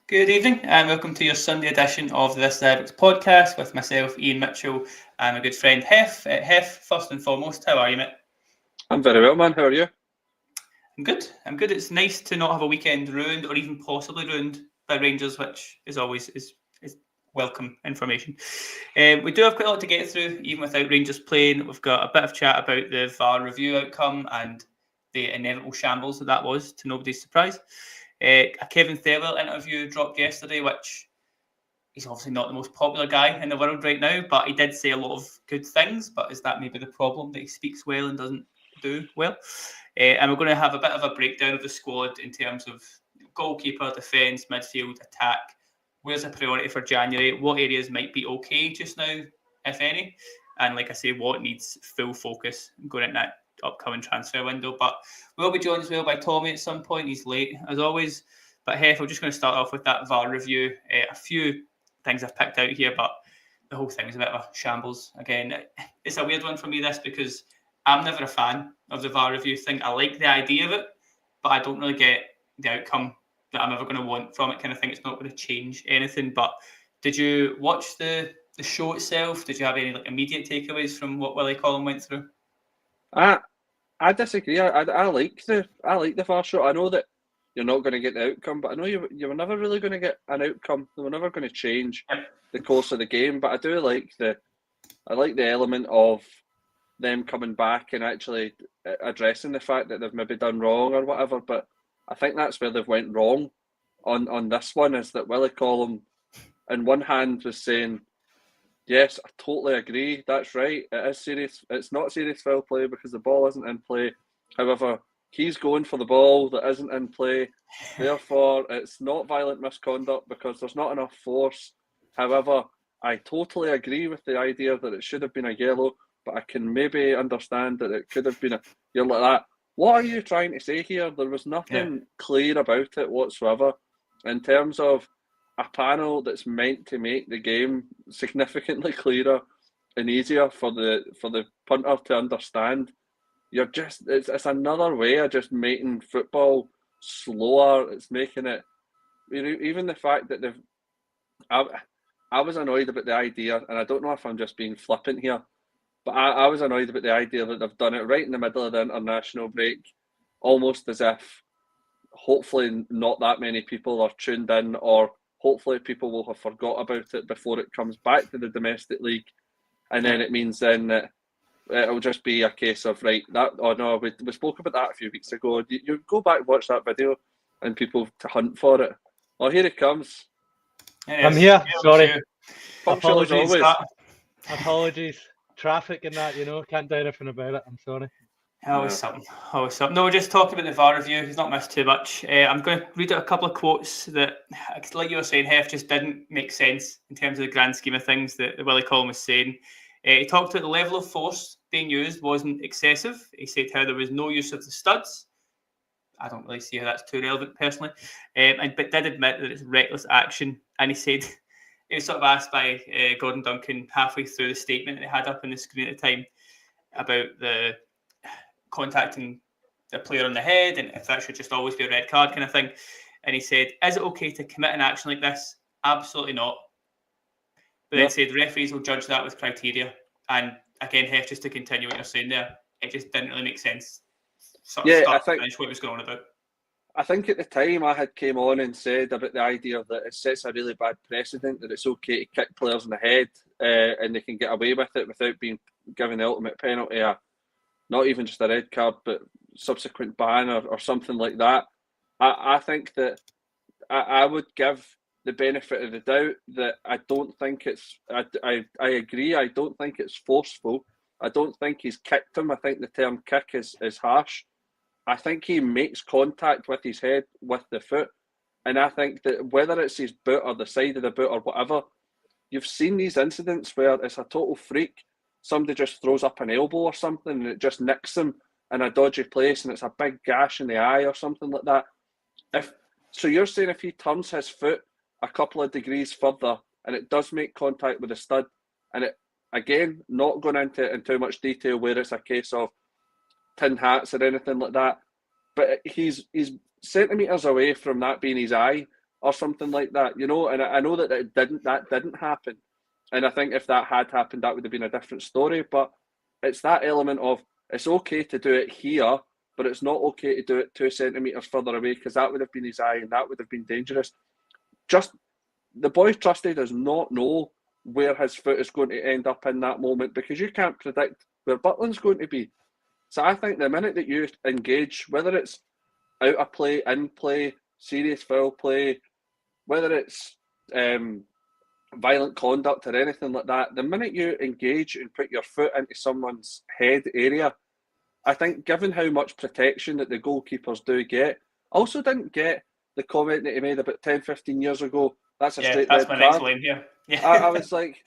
Good evening and welcome to your Sunday edition of the This Direct podcast with myself, Iain Mitchell, and my good friend Hef. Hef, first and foremost, how are you, mate? I'm very well, man. How are you? I'm good. It's nice to not have a weekend ruined or even possibly ruined by Rangers, which is always is welcome information. We do have quite a lot to get through, even without Rangers playing. We've got a bit of chat about the VAR review outcome and the inevitable shambles that was, to nobody's surprise. A Kevin Thelwell interview dropped yesterday, which he's obviously not the most popular guy in the world right now, but he did say a lot of good things. But is that maybe the problem, that he speaks well and doesn't do well? And we're going to have a bit of a breakdown of the squad in terms of goalkeeper, defence, midfield, attack. Where's a priority for January? What areas might be okay just now, if any? And like I say, what needs full focus going into that upcoming transfer window? But we'll be joined as well by Tommy at some point. He's late, as always. But Hef, we're just going to start off with that VAR review. A few things I've picked out here, but the whole thing is a bit of a shambles. Again, it's a weird one for me, this, because I'm never a fan of the VAR review thing. I like the idea of it, but I don't really get the outcome that I'm ever going to want from it, kind of thing. It's not going to change anything. But did you watch the show itself? Did you have any immediate takeaways from what Willie Collum went through? I disagree. I like the VAR show. I know that you're not going to get the outcome, but I know you were never really going to get an outcome. They were never going to change the course of the game. But I do like the element of them coming back and actually addressing the fact that they've maybe done wrong or whatever. But I think that's where they've went wrong on this one, is that Willie Collum, in one hand, was saying, yes, I totally agree, that's right, it is serious. It's not serious foul play because the ball isn't in play. However, he's going for the ball that isn't in play. Therefore, it's not violent misconduct because there's not enough force. However, I totally agree with the idea that it should have been a yellow, but I can maybe understand that it could have been a... You're like that. What are you trying to say here? There was nothing clear about it whatsoever. In terms of a panel that's meant to make the game significantly clearer and easier for the punter to understand, it's another way of just making football slower. It's making it, even the fact that I was annoyed about the idea, and I don't know if I'm just being flippant here, but I was annoyed about the idea that they've done it right in the middle of the international break, almost as if hopefully not that many people are tuned in, or hopefully people will have forgot about it before it comes back to the domestic league. And then it means then that it'll just be a case of, right, we spoke about that a few weeks ago. You go back and watch that video and people to hunt for it. Oh, here it comes. I'm here. Sorry. Punctual as always. Apologies. Traffic and that, can't do anything about it. I'm sorry. Always something. No, we're just talking about the VAR review. He's not missed too much. I'm going to read out a couple of quotes that, like you were saying, Hef, just didn't make sense in terms of the grand scheme of things that Willie Collum was saying. He talked about the level of force being used wasn't excessive. He said how there was no use of the studs. I don't really see how that's too relevant personally. But did admit that it's reckless action. And he said, he was sort of asked by Gordon Duncan halfway through the statement that he had up on the screen at the time about the contacting the player on the head and if that should just always be a red card kind of thing. And he said, is it okay to commit an action like this? Absolutely not. But then said referees will judge that with criteria. And again, Hef, just to continue what you're saying there, it just didn't really make sense. I think what was going on about. I think at the time I had came on and said about the idea that it sets a really bad precedent, that it's okay to kick players in the head and they can get away with it without being given the ultimate penalty, not even just a red card, but subsequent ban or something like that. I think that I would give the benefit of the doubt that I don't think it's... I agree, I don't think it's forceful. I don't think he's kicked him. I think the term kick is harsh. I think he makes contact with his head with the foot. And I think that whether it's his boot or the side of the boot or whatever, you've seen these incidents where it's a total freak. Somebody just throws up an elbow or something and it just nicks them in a dodgy place and it's a big gash in the eye or something like that. So you're saying if he turns his foot a couple of degrees further and it does make contact with the stud, and it, again, not going into in too much detail where it's a case of tin hats or anything like that, but he's centimetres away from that being his eye, or something like that, you know. And I know that that didn't happen, and I think if that had happened, that would have been a different story. But it's that element of it's okay to do it here, but it's not okay to do it 2 centimetres further away, because that would have been his eye and that would have been dangerous. Just the boy's trustee does not know where his foot is going to end up in that moment, because you can't predict where Butland's going to be. So I think the minute that you engage, whether it's out of play, in play, serious foul play, whether it's violent conduct or anything like that, the minute you engage and put your foot into someone's head area, I think given how much protection that the goalkeepers do get, also didn't get the comment that he made about 10, 15 years ago, that's a straight red card. Next line here. Yeah. I was like,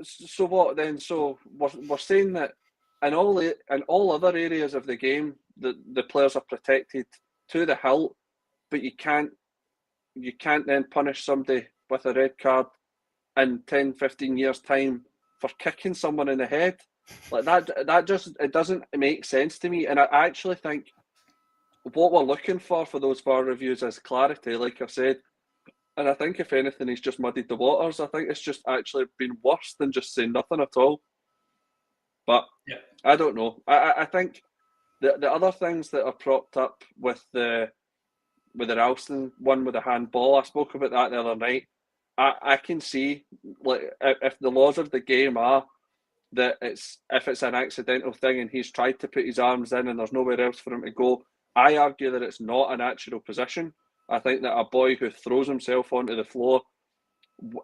so what then? So we're saying that in all other areas of the game, the players are protected to the hilt, but you can't then punish somebody with a red card in 10, 15 years' time for kicking someone in the head. Like that just, it doesn't make sense to me. And I actually think what we're looking for those VAR reviews is clarity, like I've said. And I think if anything, he's just muddied the waters. I think it's just actually been worse than just saying nothing at all. But yeah. I don't know. I think the other things that are propped up with the Ralston one with the handball, I spoke about that the other night. I can see, like, if the laws of the game are that if it's an accidental thing and he's tried to put his arms in and there's nowhere else for him to go, I argue that it's not a natural position. I think that a boy who throws himself onto the floor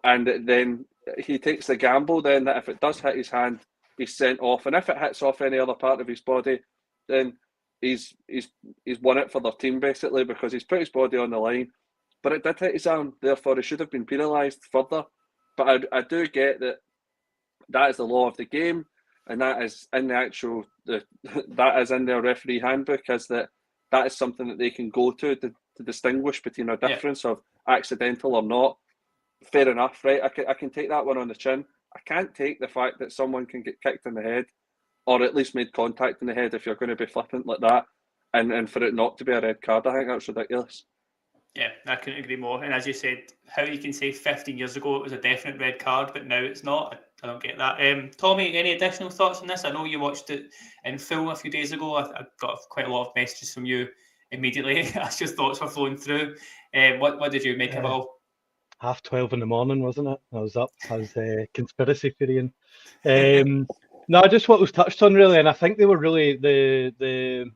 and then he takes the gamble, then that if it does hit his hand, he's sent off. And if it hits off any other part of his body, then he's won it for their team, basically, because he's put his body on the line. But it did hit his arm, therefore he should have been penalised further. But I do get that is the law of the game, and that is in that is in their referee handbook, is that is something that they can go to distinguish between a difference of accidental or not. Fair enough, right? I can take that one on the chin. I can't take the fact that someone can get kicked in the head, or at least made contact in the head, if you're going to be flippant like that, and for it not to be a red card. I think that's ridiculous. Yeah, I couldn't agree more. And as you said, how you can say 15 years ago it was a definite red card, but now it's not, I don't get that. Tommy, any additional thoughts on this? I know you watched it in full a few days ago. I got quite a lot of messages from you immediately as your thoughts were flowing through. What did you make of it all? 12:30 in the morning, wasn't it? I was up. I was conspiracy theorying. No, just what was touched on, really. And I think they were really the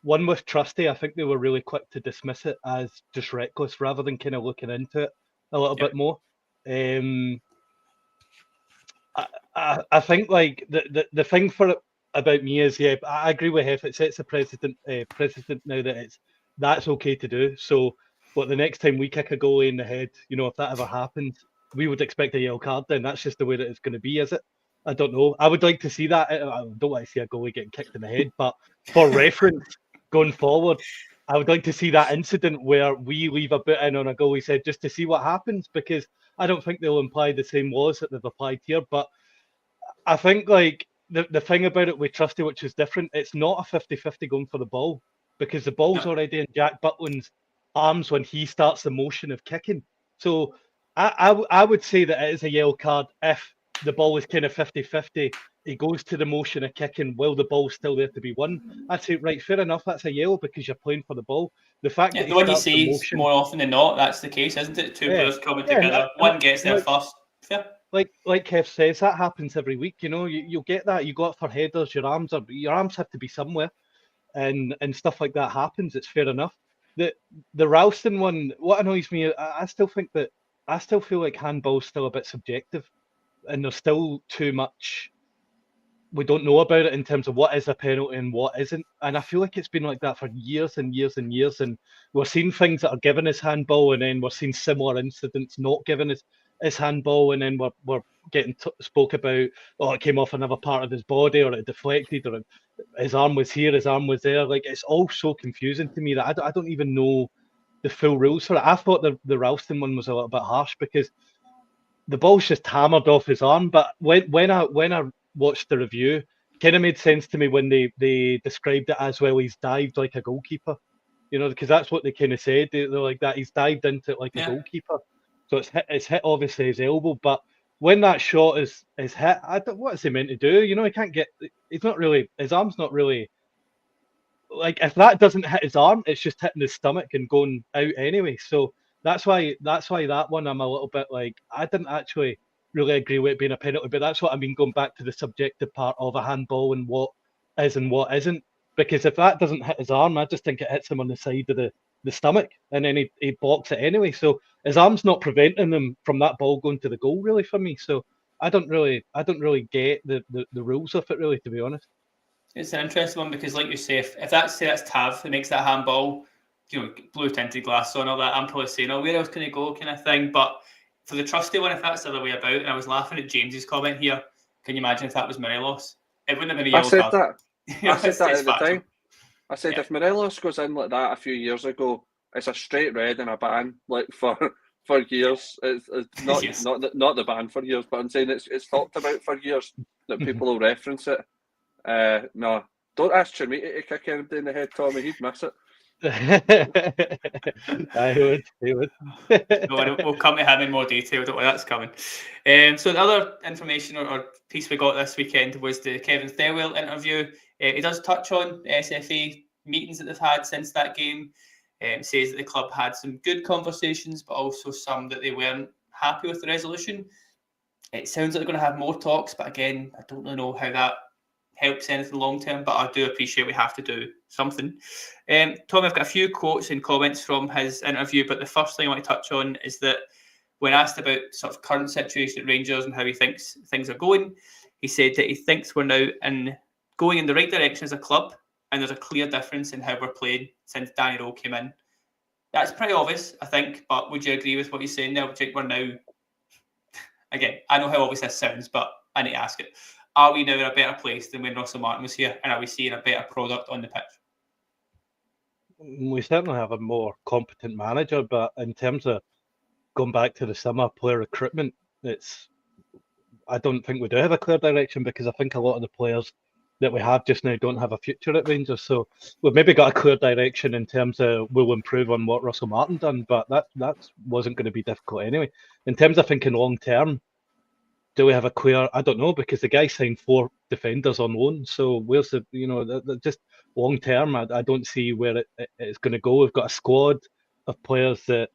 one with Trusty. I think they were really quick to dismiss it as just reckless rather than kind of looking into it a little bit more. I think like the thing about me is, yeah, I agree with Hef. It sets a precedent now that that's okay to do. So, but the next time we kick a goalie in the head, you know, if that ever happens, we would expect a yellow card. Then that's just the way that it's going to be, is it? I don't know. I would like to see that. I don't want to see a goalie getting kicked in the head, but for reference going forward, I would like to see that incident where we leave a bit in on a goalie's head just to see what happens, because I don't think they'll imply the same laws that they've applied here. But I think like the thing about it with Trusty, which is different, it's not a 50-50 going for the ball, because the ball's already in Jack Butland's arms when he starts the motion of kicking. So I would say that it is a yellow card if the ball is kind of 50-50. He goes to the motion of kicking while the ball's still there to be won. I'd say, right, fair enough, that's a yellow because you're playing for the ball. The fact that the one you see more often than not, that's the case, isn't it? Two players coming together, one gets there first. Fair. Like Kev says, that happens every week. You know, you'll get that. You go up for headers, your arms have to be somewhere, and stuff like that happens. It's fair enough. The Ralston one, what annoys me, I still feel like handball's still a bit subjective, and there's still too much we don't know about it in terms of what is a penalty and what isn't. And I feel like it's been like that for years and years and years. And we're seeing things that are given as handball, and then we're seeing similar incidents not given as handball, and then we're getting spoke about, oh, it came off another part of his body, or it deflected, or his arm was here, his arm was there. Like, it's all so confusing to me that I don't even know the full rules for it. I thought the Ralston one was a little bit harsh because the ball's just hammered off his arm. But when I watched the review, it kind of made sense to me when they described it as, well, he's dived like a goalkeeper. you know, because that's what they kind of said. They're like that. He's dived into it like a Yeah. goalkeeper. So it's hit obviously his elbow, but when that shot is hit, what is he meant to do? You know, he can't get. He's not really. His arm's not really. Like if that doesn't hit his arm, it's just hitting his stomach and going out anyway. So that's why that one I'm a little bit like I didn't actually really agree with it being a penalty, but that's what I mean going back to the subjective part of a handball and what is and what isn't. Because if that doesn't hit his arm, I just think it hits him on the side of the stomach and then he blocks it anyway. So his arm's not preventing him from that ball going to the goal really for me. So I don't really get the rules of it really, to be honest. It's an interesting one because, like you say, if that's Tav who makes that handball, you know, blue tinted glass on all that, I'm probably saying, oh, where else can it go, kind of thing. But for the trusty one, if that's the other way about, and I was laughing at James's comment here, can you imagine if that was Morelos? It wouldn't have been a yellow card. I said that at the time. I said if Morelos goes in like that a few years ago, it's a straight red and a ban, like for years. It's not Yes. not the ban for years, but I'm saying it's talked about for years that people will reference it. No, don't ask Chimiti to kick anybody in the head, Tommy. He'd miss it. He would. No, we'll come to him in more detail. Don't worry, that's coming. So the other information or piece we got this weekend was the Kevin Thelwell interview. He does touch on SFA meetings that they've had since that game. Says that the club had some good conversations, but also some that they weren't happy with the resolution. It sounds like they're going to have more talks, but again, I don't really know how that helps anything long term, but I do appreciate we have to do something. Tommy, I've got a few quotes and comments from his interview, but the first thing I want to touch on is that when asked about sort of current situation at Rangers and how he thinks things are going, he said that he thinks we're now going in the right direction as a club, and there's a clear difference in how we're playing since Danny Rowe came in. That's pretty obvious, I think, but would you agree with what he's saying there? We're now, again, I know how obvious this sounds, but I need to ask it. Are we now in a better place than when Russell Martin was here? And are we seeing a better product on the pitch? We certainly have a more competent manager, but in terms of going back to the summer player recruitment, I don't think we do have a clear direction because I think a lot of the players that we have just now don't have a future at Rangers. So we've maybe got a clear direction in terms of we'll improve on what Russell Martin done, but that wasn't going to be difficult anyway. In terms of thinking long term, do we have a clear? I don't know, because the guy signed 4 defenders on loan. So where's just long term? I don't see where it's going to go. We've got a squad of players that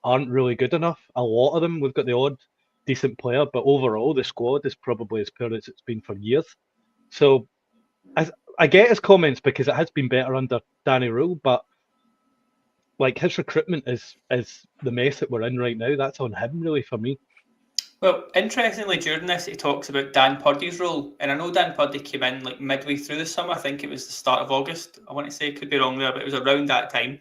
aren't really good enough. A lot of them. We've got the odd decent player, but overall the squad is probably as poor as it's been for years. So I get his comments because it has been better under Danny Rule, but like his recruitment is the mess that we're in right now. That's on him really for me. Well, interestingly, during this, he talks about Dan Purdy's role. And I know Dan Purdy came in like midway through the summer. I think it was the start of August. I want to say, could be wrong there, but it was around that time.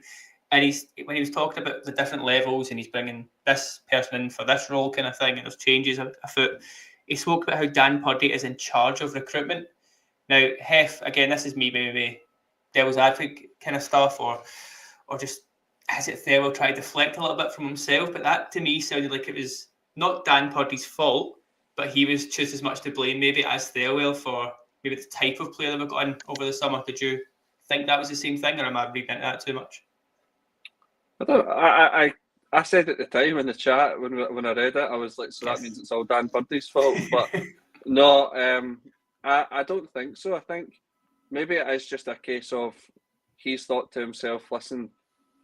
And when he was talking about the different levels and he's bringing this person in for this role kind of thing, and there's changes afoot, he spoke about how Dan Purdy is in charge of recruitment. Now, Hef, again, this is me maybe devil's advocate kind of stuff, or just has it Thelwell tried to deflect a little bit from himself, but that to me sounded like it was not Dan Purdy's fault, but he was just as much to blame maybe as Thelwell for maybe the type of player that we got in over the summer. Did you think that was the same thing, or am I reading into that too much? I said at the time in the chat when I read it, I was like, so that means it's all Dan Purdy's fault. But no, I don't think so. I think maybe it is just a case of he's thought to himself, listen,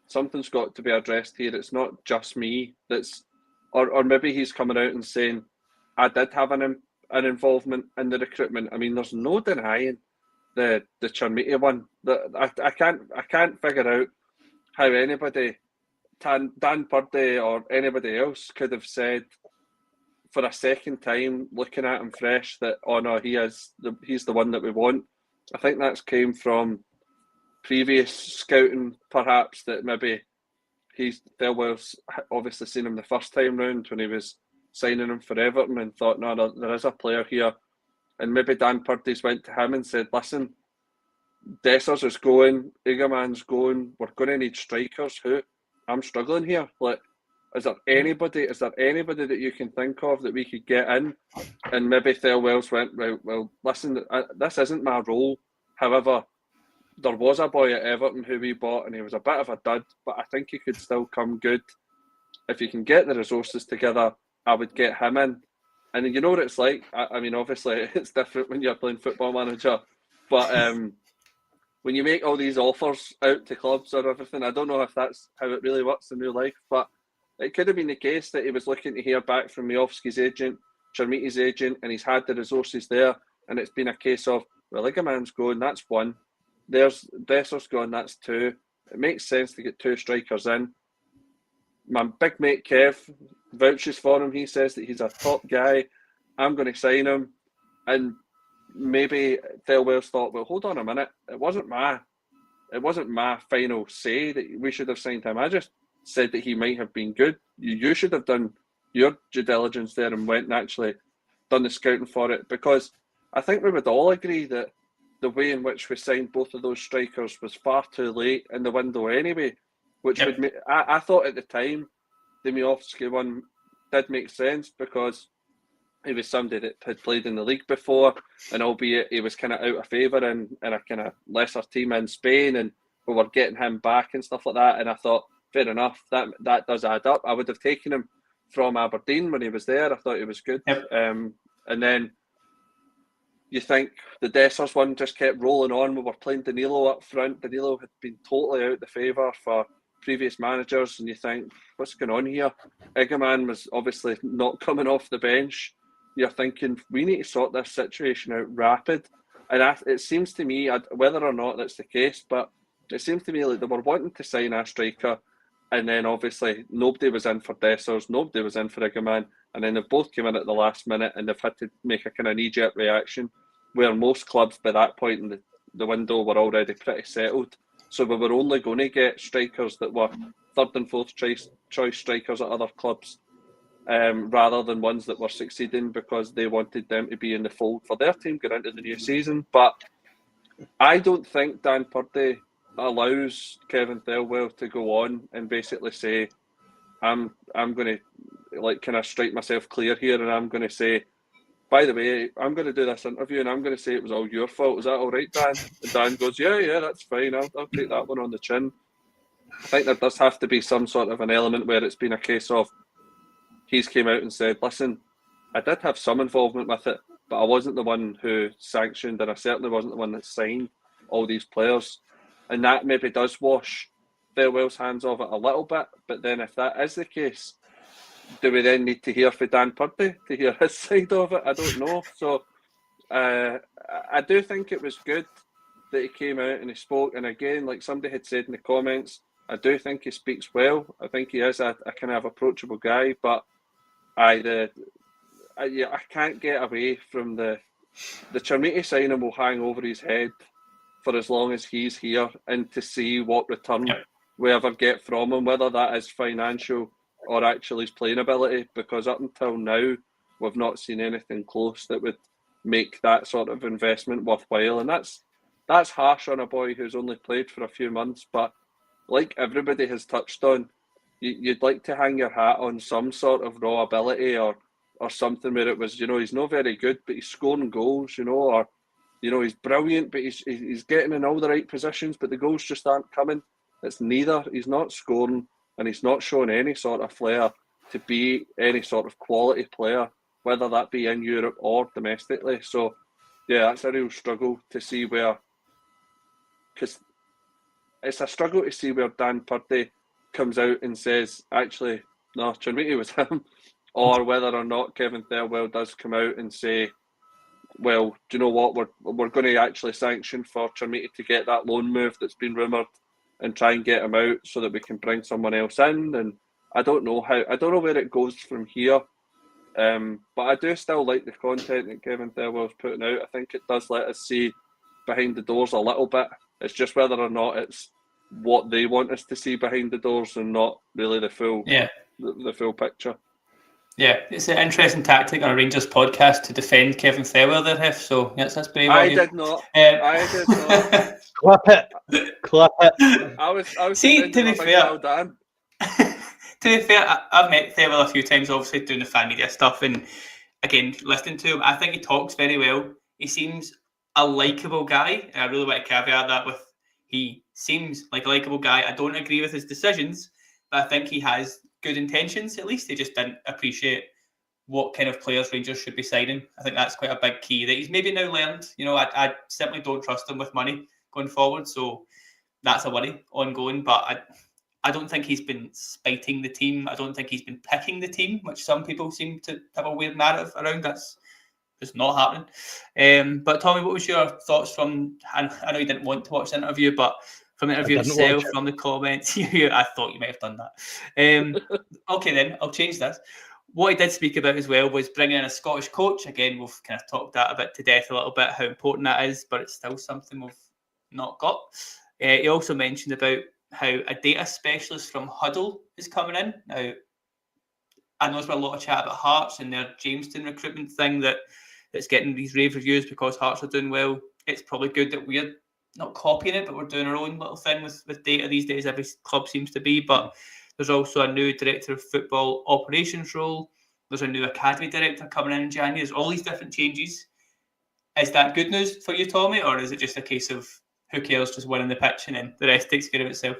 something's got to be addressed here. It's not just me that's, or maybe he's coming out and saying, I did have an involvement in the recruitment. I mean, there's no denying the Chimiti one. I can't figure out how anybody, Dan Purdy or anybody else, could have said for a second time, looking at him fresh, that, oh no, he's the one that we want. I think that's came from previous scouting, perhaps, that maybe Thelwell's obviously seen him the first time round when he was signing him for Everton and thought, no, there is a player here. And maybe Dan Purdy's went to him and said, listen, Dessers is going, Egerman's going, we're going to need strikers. Who? I'm struggling here. Like, is there anybody that you can think of that we could get in? And maybe Thelwell's went, well, listen, this isn't my role. However, there was a boy at Everton who we bought, and he was a bit of a dud, but I think he could still come good. If you can get the resources together, I would get him in. And you know what it's like? I mean, obviously, it's different when you're playing Football Manager, but when you make all these offers out to clubs or everything, I don't know if that's how it really works in real life, but it could have been the case that he was looking to hear back from Miofsky's agent, Chermiti's agent, and he's had the resources there, and it's been a case of, well, Igaman's going, that's one. There's Desser's gone, that's two. It makes sense to get two strikers in. My big mate Kev vouches for him. He says that he's a top guy. I'm going to sign him. And maybe Thelwell's thought, well, hold on a minute. It wasn't my final say that we should have signed him. I just said that he might have been good. You should have done your due diligence there and went and actually done the scouting for it, because I think we would all agree that the way in which we signed both of those strikers was far too late in the window anyway, which would make, I thought at the time the Miofsky one did make sense, because he was somebody that had played in the league before, and albeit he was kind of out of favour in a kind of lesser team in Spain, and we were getting him back and stuff like that, and I thought, fair enough, that does add up. I would have taken him from Aberdeen when he was there. I thought he was good. And then you think the Dessers one just kept rolling on. We were playing Danilo up front. Danilo had been totally out of favour for previous managers, and you think, what's going on here? Igaman was obviously not coming off the bench. You're thinking, we need to sort this situation out rapid. And it seems to me, whether or not that's the case, but it seems to me like they were wanting to sign a striker, and then obviously nobody was in for Dessers, nobody was in for Igaman, and then they both came in at the last minute, and they've had to make a kind of knee-jerk reaction, where most clubs by that point in the window were already pretty settled. So we were only going to get strikers that were third and fourth choice strikers at other clubs, rather than ones that were succeeding because they wanted them to be in the fold for their team going into the new season. But I don't think Dan Purdy allows Kevin Thelwell to go on and basically say, I'm going to like kind of strike myself clear here, and I'm going to say, by the way, I'm going to do this interview and I'm going to say it was all your fault. Is that all right, Dan? And Dan goes, yeah, that's fine. I'll take that one on the chin. I think there does have to be some sort of an element where it's been a case of he's came out and said, listen, I did have some involvement with it, but I wasn't the one who sanctioned, and I certainly wasn't the one that signed all these players. And that maybe does wash Thelwell's hands of it a little bit. But then if that is the case, do we then need to hear from Dan Purdy to hear his side of it? I don't know. So I do think it was good that he came out and he spoke. And again, like somebody had said in the comments, I do think he speaks well. I think he is a kind of approachable guy. But I can't get away from the Chermiti signing will hang over his head for as long as he's here, and to see what return we ever get from him, whether that is financial or actually his playing ability, because up until now we've not seen anything close that would make that sort of investment worthwhile. And that's harsh on a boy who's only played for a few months, but like everybody has touched on, you'd like to hang your hat on some sort of raw ability or something where it was, he's not very good, but he's scoring goals, or he's brilliant, but he's getting in all the right positions, but the goals just aren't coming. It's neither. He's not scoring, and he's not showing any sort of flair to be any sort of quality player, whether that be in Europe or domestically. So, yeah, that's a real struggle to see where, because it's a struggle to see where Dan Purdy comes out and says, actually, no, Chermiti was him, or whether or not Kevin Thelwell does come out and say, well, do you know what, we're going to actually sanction for Chermiti to get that loan move that's been rumoured and try and get him out so that we can bring someone else in. And I don't know where it goes from here. But I do still like the content that Kevin Thelwell's putting out. I think it does let us see behind the doors a little bit. It's just whether or not it's what they want us to see behind the doors and not really the full the full picture. Yeah, it's an interesting tactic on a Rangers podcast to defend Kevin Thelwell there, Hef. So yes, that's brave. I did not. Clip it. I was See, to be fair, well done. To be fair, I've met Thelwell a few times, obviously doing the fan media stuff, and again listening to him, I think he talks very well. He seems a likeable guy. And I really want to caveat that with He seems like a likeable guy. I don't agree with his decisions, but I think he has good intentions. At least he just didn't appreciate what kind of players Rangers should be signing. I think that's quite a big key that he's maybe now learned. I simply don't trust him with money going forward, so that's a worry ongoing. But I don't think he's been spiting the team. I don't think he's been picking the team, which some people seem to have a weird narrative around. That's just not happening. But Tommy, what was your thoughts from? I know you didn't want to watch the interview, but from the interview itself, from the comments, I thought you might have done that. Okay, then I'll change this. What he did speak about as well was bringing in a Scottish coach. Again, we've kind of talked that a bit to death a little bit, how important that is, but it's still something we've not got. He also mentioned about how a data specialist from Huddle is coming in. Now, I know there's been a lot of chat about Hearts and their Jamestown recruitment thing that's getting these rave reviews because Hearts are doing well. It's probably good that we're not copying it, but we're doing our own little thing with data these days. Every club seems to be, but there's also a new director of football operations role. There's a new academy director coming in January. There's all these different changes. Is that good news for you, Tommy, or is it just a case of who cares, just winning the pitch and then the rest takes care of itself?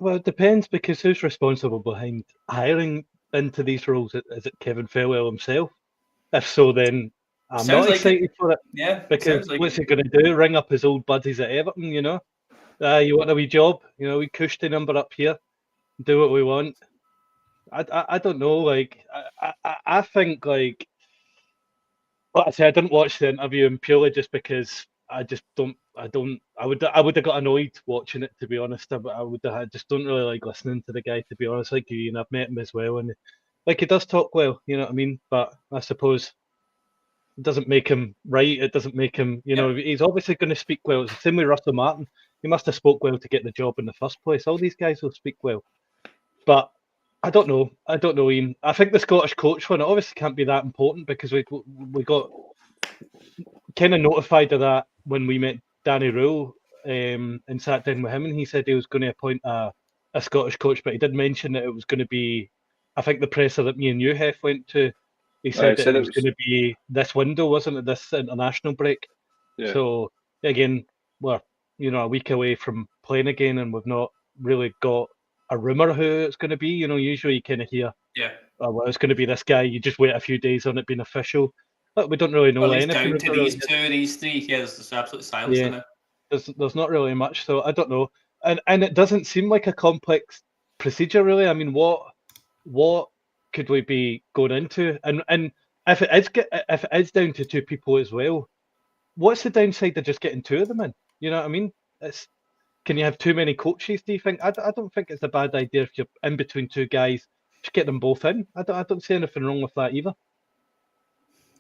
Well, it depends, because who's responsible behind hiring into these roles? Is it Kevin Thelwell himself? If so, then I'm Sounds not like excited for it. Yeah, because what's he going to do? Ring up his old buddies at Everton, you want a wee job? We cushy number up here, do what we want. I don't know. Like I think, like I say, I didn't watch the interview purely just because I just don't. I would have got annoyed watching it, to be honest. I just don't really like listening to the guy, to be honest. Like you, and I've met him as well, and like he does talk well, you know what I mean. But I suppose it doesn't make him right. It doesn't make him, he's obviously going to speak well. It's the same with Russell Martin. He must have spoke well to get the job in the first place. All these guys will speak well, but I don't know, Iain. I think the Scottish coach one, it obviously can't be that important, because we got kind of notified of that when we met Danny Rule and sat down with him, and he said he was going to appoint a Scottish coach, but he did mention that it was going to be, I think the presser that me and you, Hef, went to, he said that it was going to be this window, wasn't it, this international break? Yeah. So again, we're a week away from playing again, and we've not really got a rumour who it's going to be. Usually you kind of hear, well, it's going to be this guy. You just wait a few days on it being official. But we don't really know anything. Down to these two, these three. Yeah, there's absolute silence in it. There's not really much, so I don't know. And it doesn't seem like a complex procedure, really. I mean, what could we be going into? And if it is down to two people as well, what's the downside of just getting two of them in? You know what I mean? Can you have too many coaches, do you think? I don't think it's a bad idea if you're in between two guys, just get them both in. I don't see anything wrong with that either.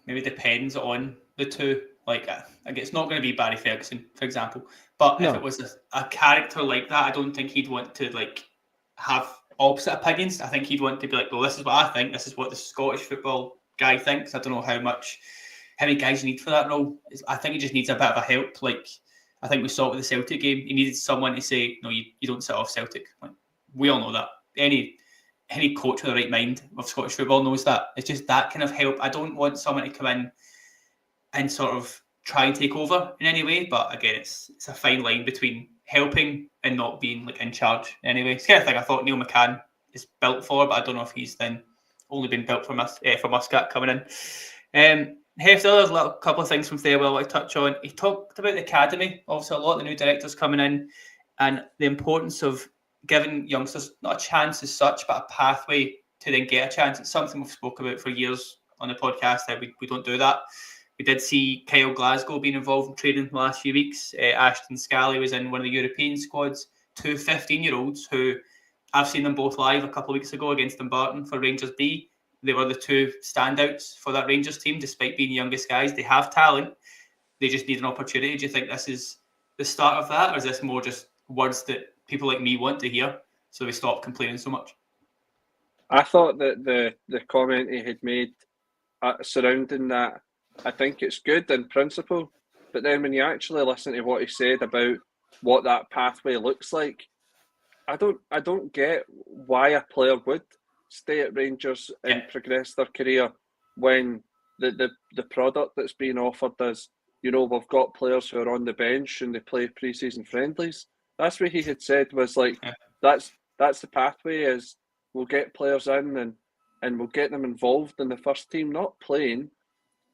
Maybe it depends on the two. Like, I guess it's not going to be Barry Ferguson, for example. But if it was a character like that, I don't think he'd want to have opposite opinions. I think he'd want to be like, well, this is what I think. This is what the Scottish football guy thinks. I don't know how many guys you need for that role. I think he just needs a bit of a help. Like, I think we saw it with the Celtic game. He needed someone to say, no, you don't sit off Celtic. Like, we all know that. Any coach with the right mind of Scottish football knows that. It's just that kind of help. I don't want someone to come in and sort of try and take over in any way. But again, it's a fine line between helping and not being in charge anyway. It's the kind of thing I thought Neil McCann is built for, but I don't know if he's then only been built for Muscat coming in. Hef, there's a couple of things from Thelwell I touch on. He talked about the academy. Obviously, a lot of the new directors coming in, and the importance of giving youngsters not a chance as such, but a pathway to then get a chance. It's something we've spoken about for years on the podcast, that we don't do that. We did see Kyle Glasgow being involved in training the last few weeks. Ashton Scally was in one of the European squads. Two 15-year-olds who I've seen them both live a couple of weeks ago against Dumbarton for Rangers B. They were the two standouts for that Rangers team, despite being the youngest guys. They have talent. They just need an opportunity. Do you think this is the start of that, or is this more just words that people like me want to hear, so we stop complaining so much? I thought that the comment he had made surrounding that, I think it's good in principle, but then when you actually listen to what he said about what that pathway looks like, I don't get why a player would stay at Rangers and progress their career when the product that's being offered is you know, we've got players who are on the bench and they play pre-season friendlies. That's what he had said, was like, that's the pathway, is we'll get players in and we'll get them involved in the first team, not playing.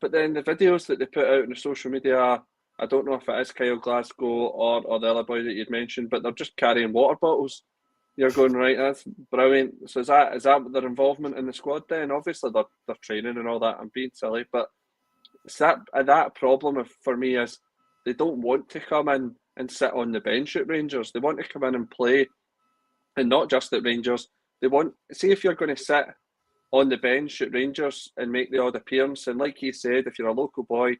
But then the videos that they put out on the social media, I don't know if it is Kyle Glasgow or the other boy that you'd mentioned, but they're just carrying water bottles. You're going, right, that's brilliant. So is that their involvement in the squad then? Obviously they're training and all that. I'm being silly, but it's that problem for me is they don't want to come in and sit on the bench at Rangers. They want to come in and play, and not just at Rangers. They want, see, if you're going to sit on the bench at Rangers and make the odd appearance, and like he said, if you're a local boy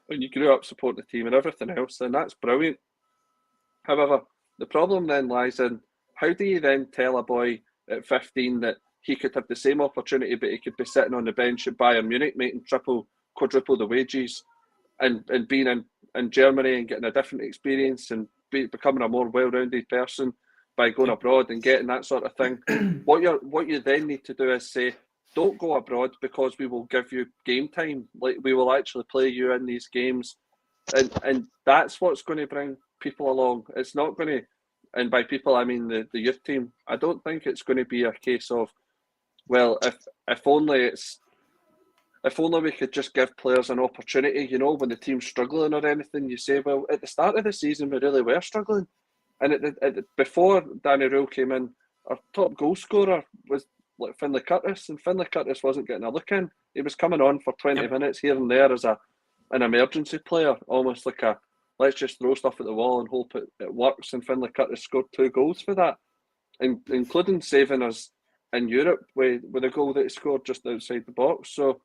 and you grew up supporting the team and everything else, then that's brilliant. However, the problem then lies in, how do you then tell a boy at 15 that he could have the same opportunity, but he could be sitting on the bench at Bayern Munich making quadruple the wages, and being in Germany and getting a different experience and becoming a more well-rounded person by going abroad and getting that sort of thing. What you then need to do is say, don't go abroad, because we will give you game time. Like, we will actually play you in these games, and that's what's going to bring people along. It's not going to, and by people I mean the youth team. I don't think it's going to be a case of, well, if only we could just give players an opportunity, you know, when the team's struggling or anything. You say, well, at the start of the season we really were struggling, and before Danny Rule came in, our top goal scorer was like Finlay Curtis, and Finlay Curtis wasn't getting a look in. He was coming on for 20 minutes here and there as an emergency player, almost like a, let's just throw stuff at the wall and hope it works. And Finlay Curtis scored 2 goals for that, including saving us in Europe with a goal that he scored just outside the box. So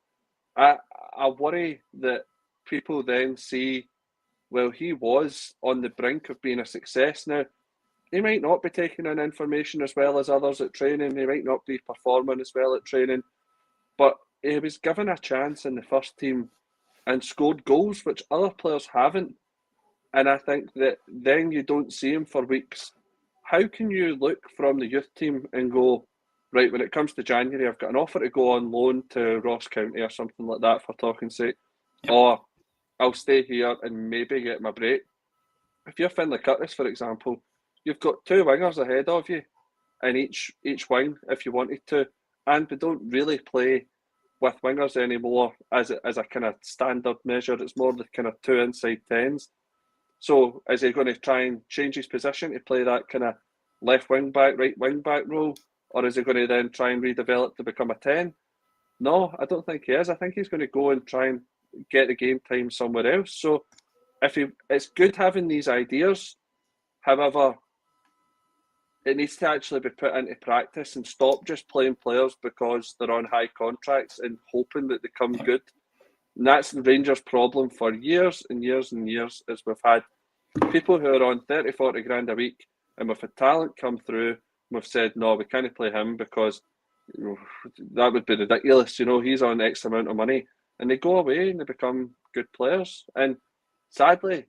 I worry that people then see, well, he was on the brink of being a success. Now, he might not be taking in information as well as others at training. He might not be performing as well at training. But he was given a chance in the first team and scored goals, which other players haven't. And I think that then you don't see him for weeks. How can you look from the youth team and go, right, when it comes to January, I've got an offer to go on loan to Ross County or something like that, for talking's sake, or I'll stay here and maybe get my break. If you're Finlay Curtis, for example, you've got 2 wingers ahead of you in each wing if you wanted to, and we don't really play with wingers anymore as a kind of standard measure. It's more the kind of 2 inside 10s. So is he going to try and change his position to play that kind of left wing back, right wing back role, or is he going to then try and redevelop to become a 10? No, I don't think he is. I think he's going to go and try and get the game time somewhere else. So it's good having these ideas. However, it needs to actually be put into practice, and stop just playing players because they're on high contracts and hoping that they come good. And that's the Rangers' problem for years and years and years, is we've had people who are on 30, 40 grand a week, and we've had talent come through, and we've said, no, we can't play him because, you know, that would be ridiculous. You know, he's on X amount of money. And they go away and they become good players. And sadly,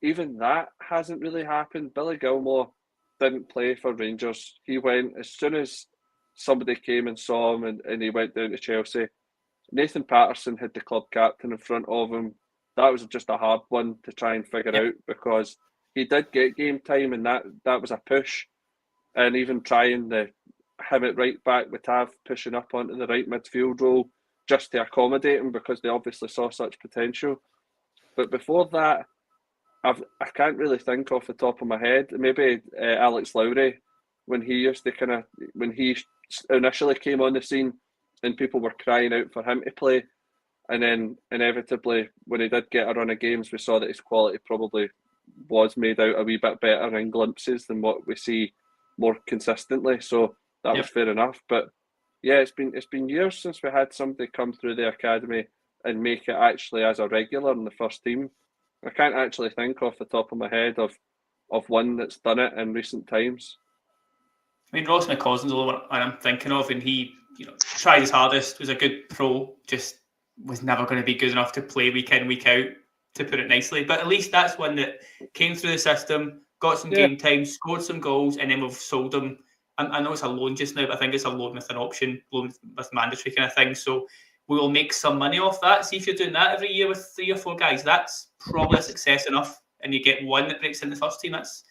even that hasn't really happened. Billy Gilmore didn't play for Rangers. He went as soon as somebody came and saw him, and he went down to Chelsea. Nathan Patterson had the club captain in front of him. That was just a hard one to try and figure out, because he did get game time, and that was a push. And even trying to have it right back with Tav pushing up onto the right midfield role just to accommodate him, because they obviously saw such potential. But before that, I can't really think off the top of my head. Maybe Alex Lowry, when he initially came on the scene and people were crying out for him to play, and then inevitably when he did get a run of games, we saw that his quality probably was made out a wee bit better in glimpses than what we see more consistently. So that was fair enough. But yeah, it's been years since we had somebody come through the academy and make it actually as a regular in the first team. I can't actually think off the top of my head of one that's done it in recent times. I mean, Ross McCausland's the only one I'm thinking of, and he, tried his hardest, was a good pro, just was never going to be good enough to play week in, week out, to put it nicely. But at least that's one that came through the system, got some game time, scored some goals, and then we've sold him. I know it's a loan just now, but I think it's a loan with an option, loan with mandatory kind of thing. So we will make some money off that. See if you're doing that every year with 3 or 4 guys, that's probably a success enough. And you get one that breaks in the first team. It's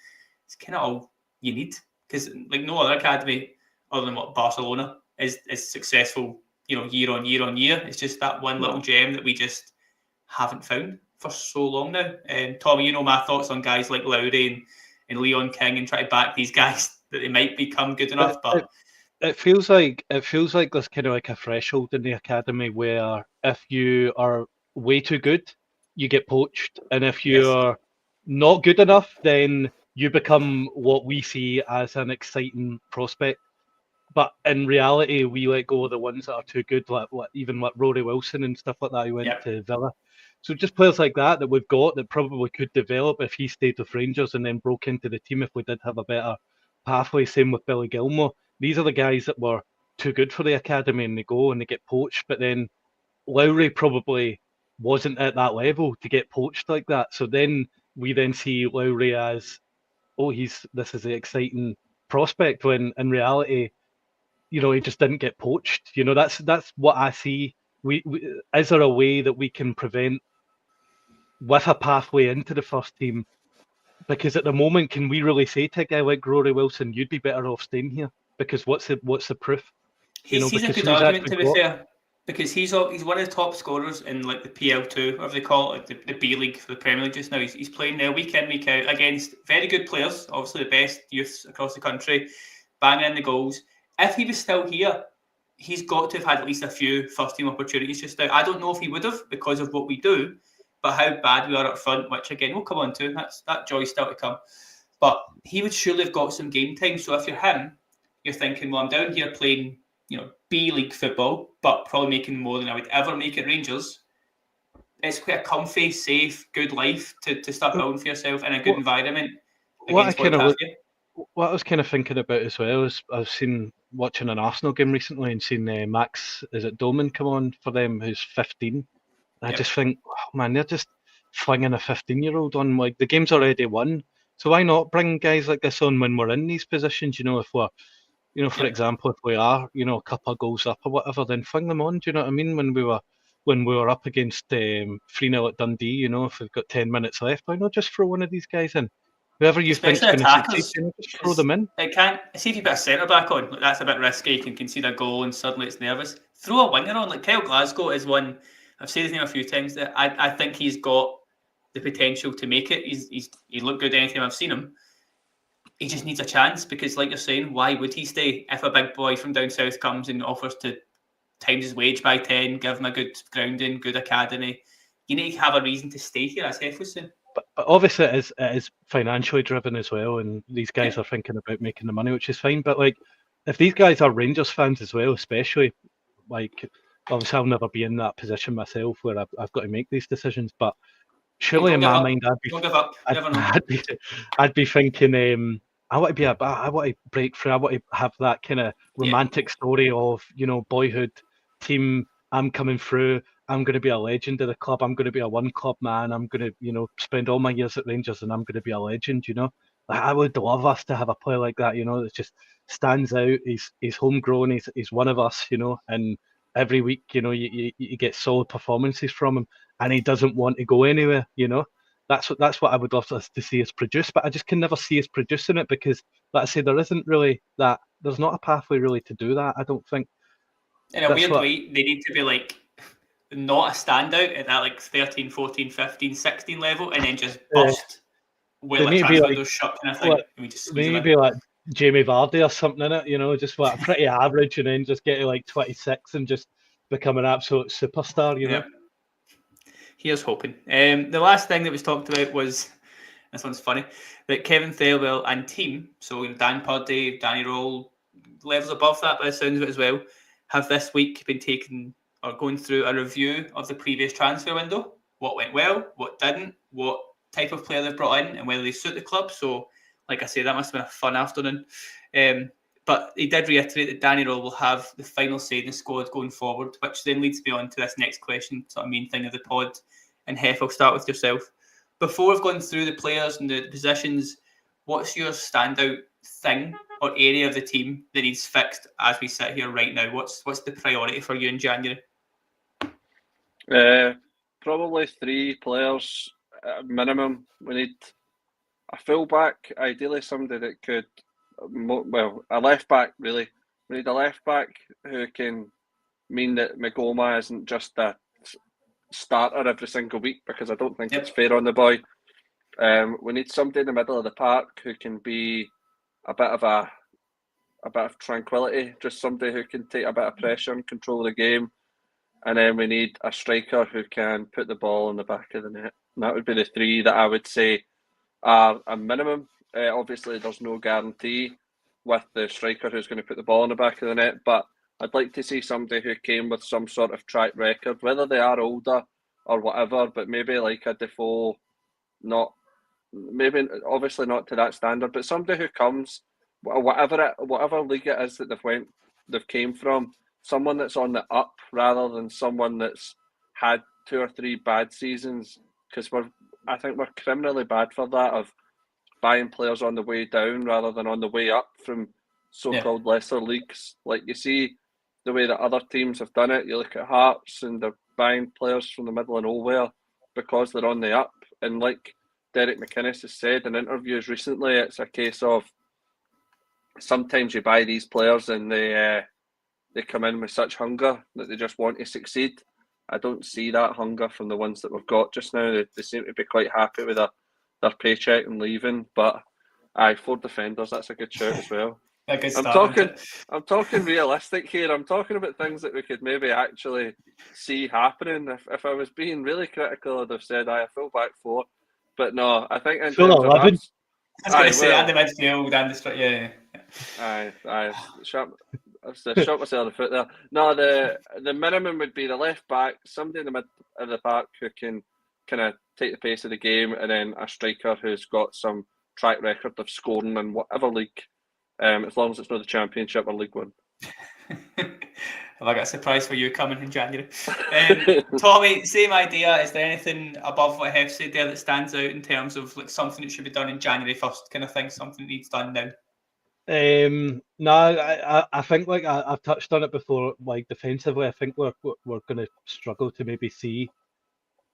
kind of all you need, because like no other academy other than what Barcelona is successful, year on year on year. It's just that one little gem that we just haven't found for so long now. Tommy, my thoughts on guys like Lowry and Leon King, and try to back these guys that they might become good enough, but it feels like there's kind of like a threshold in the academy where if you are way too good, you get poached, and if you're not good enough, then you become what we see as an exciting prospect. But in reality, we let go of the ones that are too good, like even Rory Wilson and stuff like that, who went to Villa. So just players like that we've got that probably could develop if he stayed with Rangers and then broke into the team if we did have a better pathway. Same with Billy Gilmore. These are the guys that were too good for the academy and they go and they get poached. But then Lowry probably wasn't at that level to get poached like that. So then we then see Lowry as, this is the exciting prospect, when in reality, he just didn't get poached. That's what I see. We is there a way that we can prevent with a pathway into the first team? Because at the moment, can we really say to a guy like Rory Wilson, you'd be better off staying here? Because what's the proof? He's a good argument, to be fair, because he's one of the top scorers in like the PL2, whatever they call it, like the B League for the Premier League just now. He's playing there week in, week out against very good players, obviously the best youths across the country, banging in the goals. If he was still here, he's got to have had at least a few first-team opportunities just now. I don't know if he would have because of what we do, but how bad we are up front, which again we'll come on to. That joy's still to come. But he would surely have got some game time. So if you're him, you're thinking, well, I'm down here playing, B League football, but probably making more than I would ever make at Rangers. It's quite a comfy, safe, good life to start building for yourself in a good environment. What I was kind of thinking about as well is I've seen watching an Arsenal game recently and seen Max, is it Doman, come on for them, who's 15. I just think, man, they're just flinging a 15-year-old on. Like, the game's already won. So why not bring guys like this on when we're in these positions? If we're, for example, if we are, a couple of goals up or whatever, then fling them on. Do you know what I mean? When we were up against 3-0 at Dundee, if we've got 10 minutes left, why not just throw one of these guys in? Whoever you think's going to succeed, just throw them in. See if you put a centre back on, like, that's a bit risky. You can concede a goal and suddenly it's nervous. Throw a winger on, like Kyle Glasgow is one. I've said his name a few times. That I think he's got the potential to make it. He looked good anytime I've seen him. He just needs a chance because, like you're saying, why would he stay if a big boy from down south comes and offers to times his wage by 10, give him a good grounding, good academy? You need to have a reason to stay here, as Hef was saying. But obviously it is financially driven as well, and these guys are thinking about making the money, which is fine. But like, if these guys are Rangers fans as well, especially, like, obviously I'll never be in that position myself where I've got to make these decisions. But surely in my mind, I'd be thinking, I want to break through. I want to have that kind of romantic story of, boyhood team. I'm coming through. I'm going to be a legend of the club. I'm going to be a one club man. I'm going to, spend all my years at Rangers and I'm going to be a legend, Like, I would love us to have a player like that, that just stands out. He's homegrown. He's one of us, and every week, you get solid performances from him and he doesn't want to go anywhere, That's what I would love us to see us produce, but I just can never see us producing it because, like I say, there isn't really that. There's not a pathway really to do that, I don't think. In a weird way, they need to be like not a standout at that like 13, 14, 15, 16 level and then just bust when the transfer window's shut kind of thing. Maybe like Jamie Vardy or something in it, just what pretty average and then just get to like 26 and just become an absolute superstar, know. Here's hoping. The last thing that was talked about was, this one's funny, that Kevin Thelwell and team, so Dan Purdy, Danny Roll, levels above that by the sounds of it as well, have this week been going through a review of the previous transfer window, what went well, what didn't, what type of player they've brought in and whether they suit the club. So, like I say, that must have been a fun afternoon. But he did reiterate that Danny Roll will have the final say in the squad going forward, which then leads me on to this next question, sort of main thing of the pod. And Hef, I'll start with yourself. Before we've gone through the players and the positions, what's your standout thing or area of the team that needs fixed as we sit here right now? What's the priority for you in January? Probably 3 players minimum. We need a full-back, ideally somebody that could, a left-back really. We need a left-back who can mean that Magoma isn't just a starter every single week, because I don't think it's fair on the boy. We need somebody in the middle of the park who can be a bit of tranquility, just somebody who can take a bit of pressure and control the game. And then we need a striker who can put the ball in the back of the net. And that would be the 3 that I would say are a minimum. Obviously, there's no guarantee with the striker who's going to put the ball in the back of the net, but I'd like to see somebody who came with some sort of track record, whether they are older or whatever, but maybe like a Defoe, obviously not to that standard, but somebody who comes, whatever league it is that they've came from, someone that's on the up rather than someone that's had 2 or 3 bad seasons, because I think we're criminally bad for that, of buying players on the way down rather than on the way up from so-called lesser leagues. Like, you see the way that other teams have done it. You look at Hearts and they're buying players from the middle of nowhere because they're on the up. And like Derek McInnes has said in interviews recently, it's a case of sometimes you buy these players and they come in with such hunger that they just want to succeed. I don't see that hunger from the ones that we've got just now. They seem to be quite happy with their paycheck and leaving. But 4 defenders, that's a good shout as well. I'm talking realistic here. I'm talking about things that we could maybe actually see happening. If I was being really critical, I'd have said a full back 4. But no, I think in terms of I was going to say, and the midfield and the strike, Aye. Shot myself in the foot there. No, the minimum would be the left back, somebody in the mid of the park who can kind of take the pace of the game, and then a striker who's got some track record of scoring in whatever league, as long as it's not the Championship or League One. Have I got a surprise for you coming in January? Tommy, same idea. Is there anything above what Hef said there that stands out in terms of like something that should be done in January 1st kind of thing, something that needs done now? No, I think like I've touched on it before. Like defensively, I think we're going to struggle to maybe see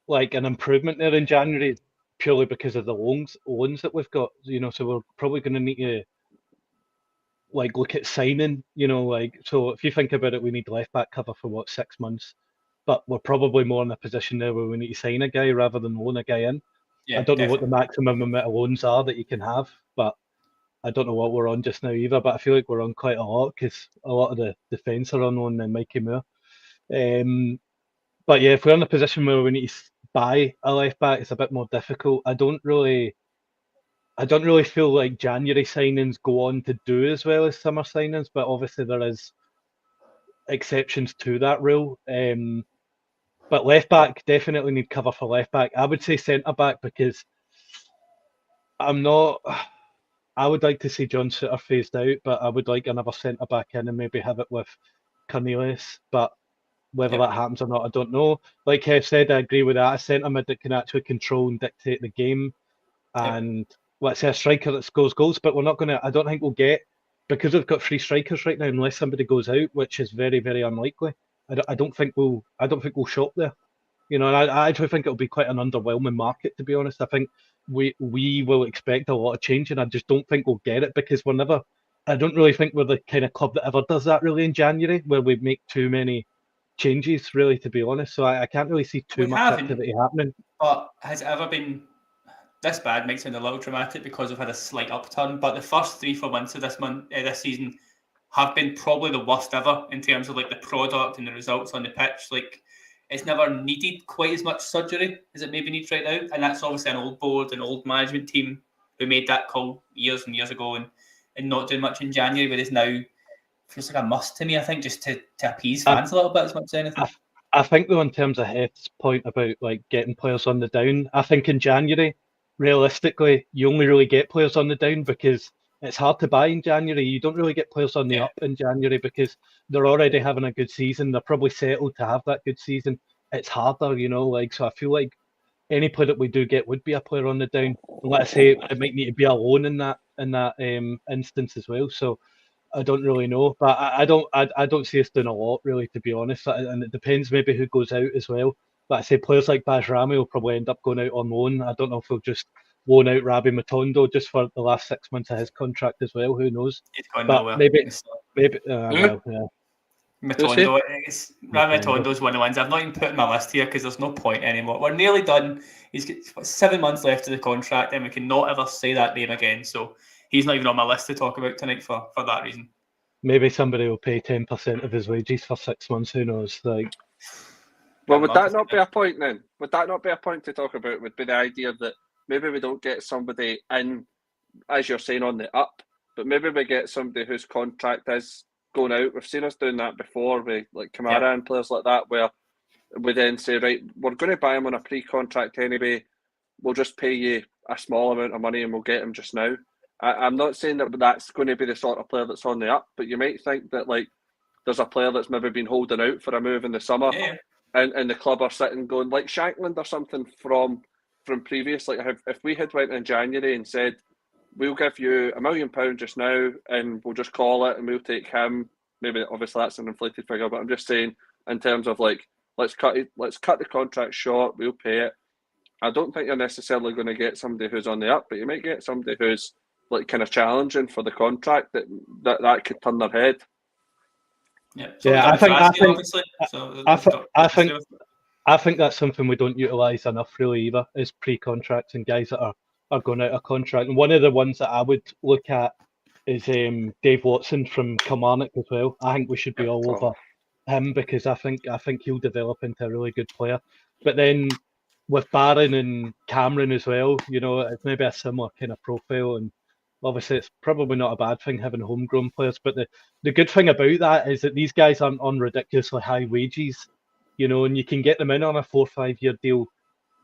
like an improvement there in January, purely because of the loans that we've got. So we're probably going to need to like look at signing. So if you think about it, we need left back cover for 6 months, but we're probably more in a position there where we need to sign a guy rather than loan a guy in. I don't know what the maximum amount of loans are that you can have, but I don't know what we're on just now either, but I feel like we're on quite a lot because a lot of the defence are on loan and Mikey Moore. But yeah, if we're in a position where we need to buy a left back, it's a bit more difficult. I don't really feel like January signings go on to do as well as summer signings, but obviously there is exceptions to that rule. But left back, definitely need cover for left back. I would say centre back because I would like to see John Souttar phased out, but I would like another centre back in and maybe have it with Cornelius. But whether that happens or not, I don't know. Like Hef said, I agree with that. A centre mid that can actually control and dictate the game, and let's say a striker that scores goals. But we're not going to. I don't think we'll get, because we've got 3 strikers right now, unless somebody goes out, which is very, very unlikely. I don't think we'll shop there. And I actually think it'll be quite an underwhelming market, to be honest. I think we will expect a lot of change, and I just don't think we'll get it because I don't really think we're the kind of club that ever does that really in January, where we make too many changes, really, to be honest. So I can't really see too much activity happening. But has it ever been this bad? Makes it a little dramatic because we've had a slight upturn, but the first 3-4 months of this season have been probably the worst ever in terms of like the product and the results on the pitch. Like, it's never needed quite as much surgery as it maybe needs right now. And that's obviously an old board, an old management team who made that call years and years ago and not doing much in January, but it's now feels like a must to me, I think, just to appease fans a little bit as much as anything. I think, though, in terms of Hef's point about like getting players on the down, I think in January, realistically, you only really get players on the down because it's hard to buy in January. You don't really get players on the up in January because they're already having a good season. They're probably settled to have that good season. It's harder, so I feel like any player that we do get would be a player on the down. And let's say it might need to be a loan in that instance as well. So I don't really know, but I don't see us doing a lot really, to be honest. And it depends maybe who goes out as well. But I say players like Bajrami will probably end up going out on loan. I don't know if we'll just loan out Rabi Matondo just for the last 6 months of his contract as well. Who knows? He's gone But nowhere. maybe Who? well, yeah. Matondo, Rabi Matondo. Matondo's one of the ones I've not even put in my list here because there's no point anymore. We're nearly done. He's got 7 months left of the contract, and we can not ever say that name again. So he's not even on my list to talk about tonight for that reason. Maybe somebody will pay 10% of his wages for 6 months. Who knows? Like, well, would that not be a point then? Would that not be a point to talk about? Would be the idea that maybe we don't get somebody in, as you're saying, on the up, but maybe we get somebody whose contract is going out. We've seen us doing that before with like Kamara and players like that, where we then say, right, we're going to buy him on a pre-contract anyway. We'll just pay you a small amount of money and we'll get him just now. I'm not saying that that's going to be the sort of player that's on the up, but you might think that like there's a player that's maybe been holding out for a move in the summer, and the club are sitting going like Shankland or something from previous. Like if we had went in January and said, we'll give you £1 million just now and we'll just call it and we'll take him. Maybe obviously that's an inflated figure, but I'm just saying in terms of like let's cut the contract short, we'll pay it. I don't think you're necessarily going to get somebody who's on the up, but you might get somebody who's like kind of challenging for the contract that could turn their head. I think that's something we don't utilise enough really either, is pre-contracts and guys that are going out of contract. And one of the ones that I would look at is Dave Watson from Kilmarnock as well. I think we should be all over him because I think he'll develop into a really good player. But then with Barron and Cameron as well, you know, it's maybe a similar kind of profile, and obviously it's probably not a bad thing having homegrown players. But the good thing about that is that these guys aren't on ridiculously high wages, you know, and you can get them in on a 4 or 5 year deal.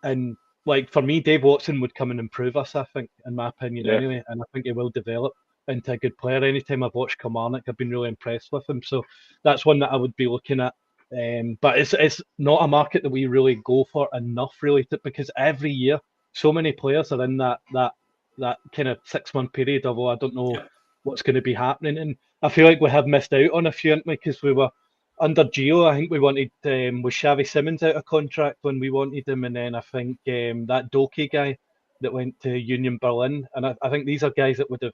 And like for me, Dave Watson would come and improve us, I think, in my opinion, anyway. And I think he will develop into a good player. Anytime I've watched Kilmarnock, I've been really impressed with him. So that's one that I would be looking at. But it's not a market that we really go for enough, really, because every year so many players are in that kind of 6 month period. Although I don't know what's going to be happening, and I feel like we have missed out on a few, haven't we? Because we were under Gio. I think we wanted was Xavi Simons out of contract when we wanted him, and then I think that Doki guy that went to Union Berlin, and I think these are guys that would have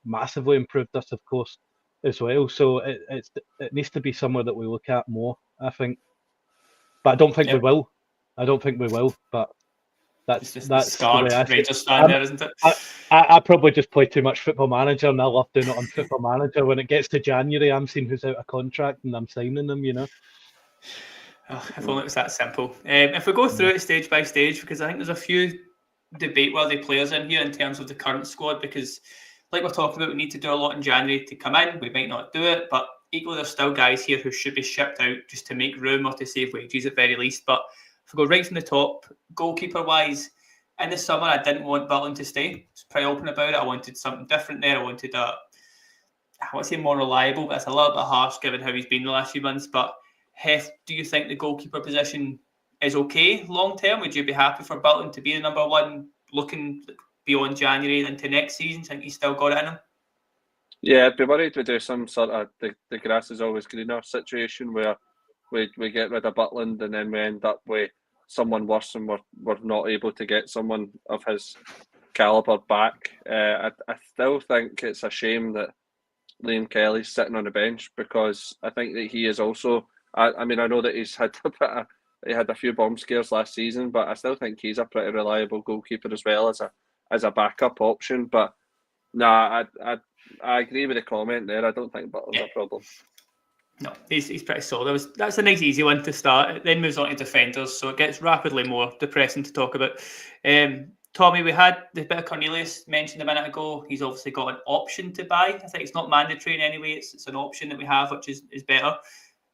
massively improved us, of course, as well. So it needs to be somewhere that we look at more, I think. But I don't think we will. But that's scarred the way I see Rangers fan there, isn't it? I probably just play too much Football Manager, and I love doing it on Football Manager. When it gets to January, I'm seeing who's out of contract and I'm signing them, you know. Oh, if only it was that simple. If we go through it stage by stage, because I think there's a few debate-worthy players in here in terms of the current squad, because like we're talking about, we need to do a lot in January to come in. We might not do it, but equally there's still guys here who should be shipped out just to make room or to save wages at very least. But if we go right from the top, goalkeeper-wise, in the summer I didn't want Butland to stay. I was pretty open about it. I wanted something different there. I wanted I want to say more reliable, but that's a little bit harsh given how he's been the last few months. But Hef, do you think the goalkeeper position is okay long term? Would you be happy for Butland to be the number one looking beyond January into next season? Think he's still got it in him? Yeah, I'd be worried we do some sort of the grass is always greener situation where we get rid of Butland and then we end up with someone worse and we're not able to get someone of his calibre back. I still think it's a shame that Liam Kelly's sitting on the bench, because I think that he is also, I mean, I know that he's had he had a few bomb scares last season, but I still think he's a pretty reliable goalkeeper as well as a backup option. But I agree with the comment there. I don't think Butler's a problem. No, he's pretty solid. That's a nice easy one to start. It then moves on to defenders, so it gets rapidly more depressing to talk about. Tommy, we had the bit of Cornelius mentioned a minute ago. He's obviously got an option to buy. I think it's not mandatory in any way. It's an option that we have, which is better.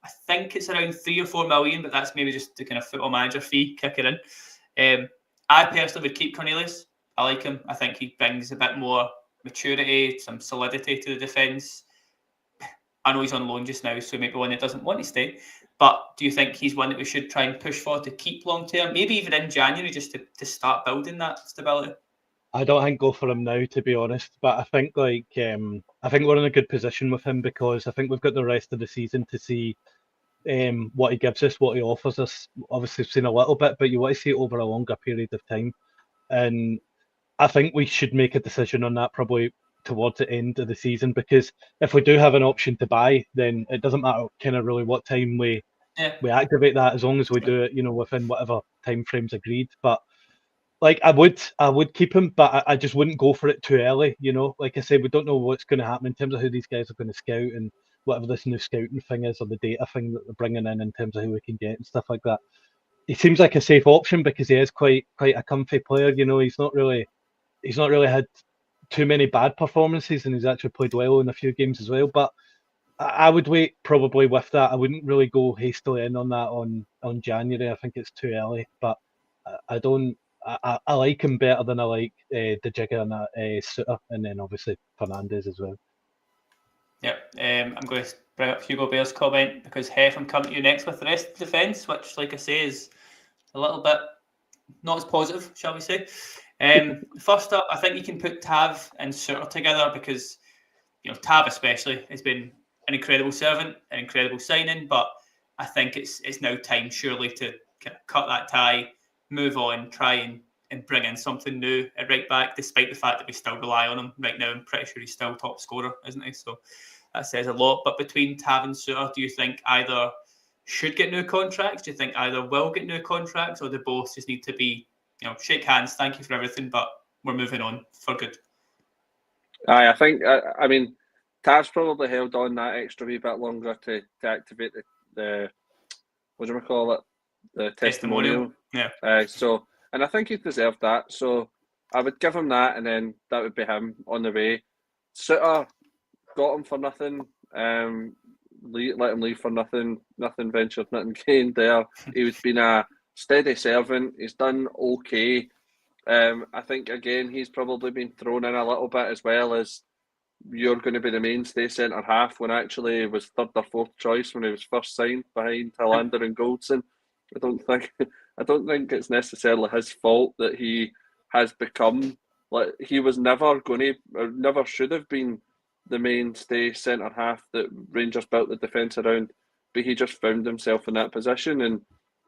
I think it's around 3 or 4 million, but that's maybe just the kind of Football Manager fee kicking in. I personally would keep Cornelius. I like him. I think he brings a bit more maturity, some solidity to the defence. I know he's on loan just now, so maybe one that doesn't want to stay. But do you think he's one that we should try and push for to keep long term? Maybe even in January, just to start building that stability? I don't think go for him now, to be honest. But I think I think we're in a good position with him, because I think we've got the rest of the season to see what he gives us, what he offers us. Obviously, we've seen a little bit, but you want to see it over a longer period of time. And I think we should make a decision on that probably towards the end of the season, because if we do have an option to buy, then it doesn't matter kind of really what time we activate that, as long as we do it, within whatever time frames agreed. But like I would keep him, but I just wouldn't go for it too early. Like I said, we don't know what's going to happen in terms of who these guys are going to scout and whatever this new scouting thing is, or the data thing that they're bringing in terms of who we can get and stuff like that. He seems like a safe option because he is quite a comfy player. He's not really had too many bad performances, and he's actually played well in a few games as well. But I would wait probably with that. I wouldn't really go hastily in on that on January. I think it's too early. But I don't. I like him better than I like De Jigger and Suter, and then obviously Fernandes as well. Yep. I'm going to bring up Hugo Bear's comment because Hef, I'm coming to you next with the rest of the defence, which, like I say, is a little bit not as positive, shall we say. First up, I think you can put Tav and Suter together because, Tav especially has been an incredible servant, an incredible signing, but I think it's now time surely to kind of cut that tie, move on, try and bring in something new at right back, despite the fact that we still rely on him right now. I'm pretty sure he's still top scorer, isn't he? So that says a lot. But between Tav and Suter, do you think either should get new contracts? Do you think either will get new contracts, or they both just need to be, shake hands, thank you for everything, but we're moving on for good? I think, I mean, Tav's probably held on that extra wee bit longer to activate the what do we call it? The testimonial. Yeah. And I think he deserved that. So I would give him that, and then that would be him on the way. Suter, got him for nothing. Let him leave for nothing. Nothing ventured, nothing gained there. He's been a steady servant. He's done okay. I think, again, he's probably been thrown in a little bit as well as you're going to be the mainstay centre-half when actually he was third or fourth choice when he was first signed behind Helander and Goldson. I don't think it's necessarily his fault that he has become, like, he was never going to, or never should have been the mainstay centre-half that Rangers built the defence around, but he just found himself in that position, and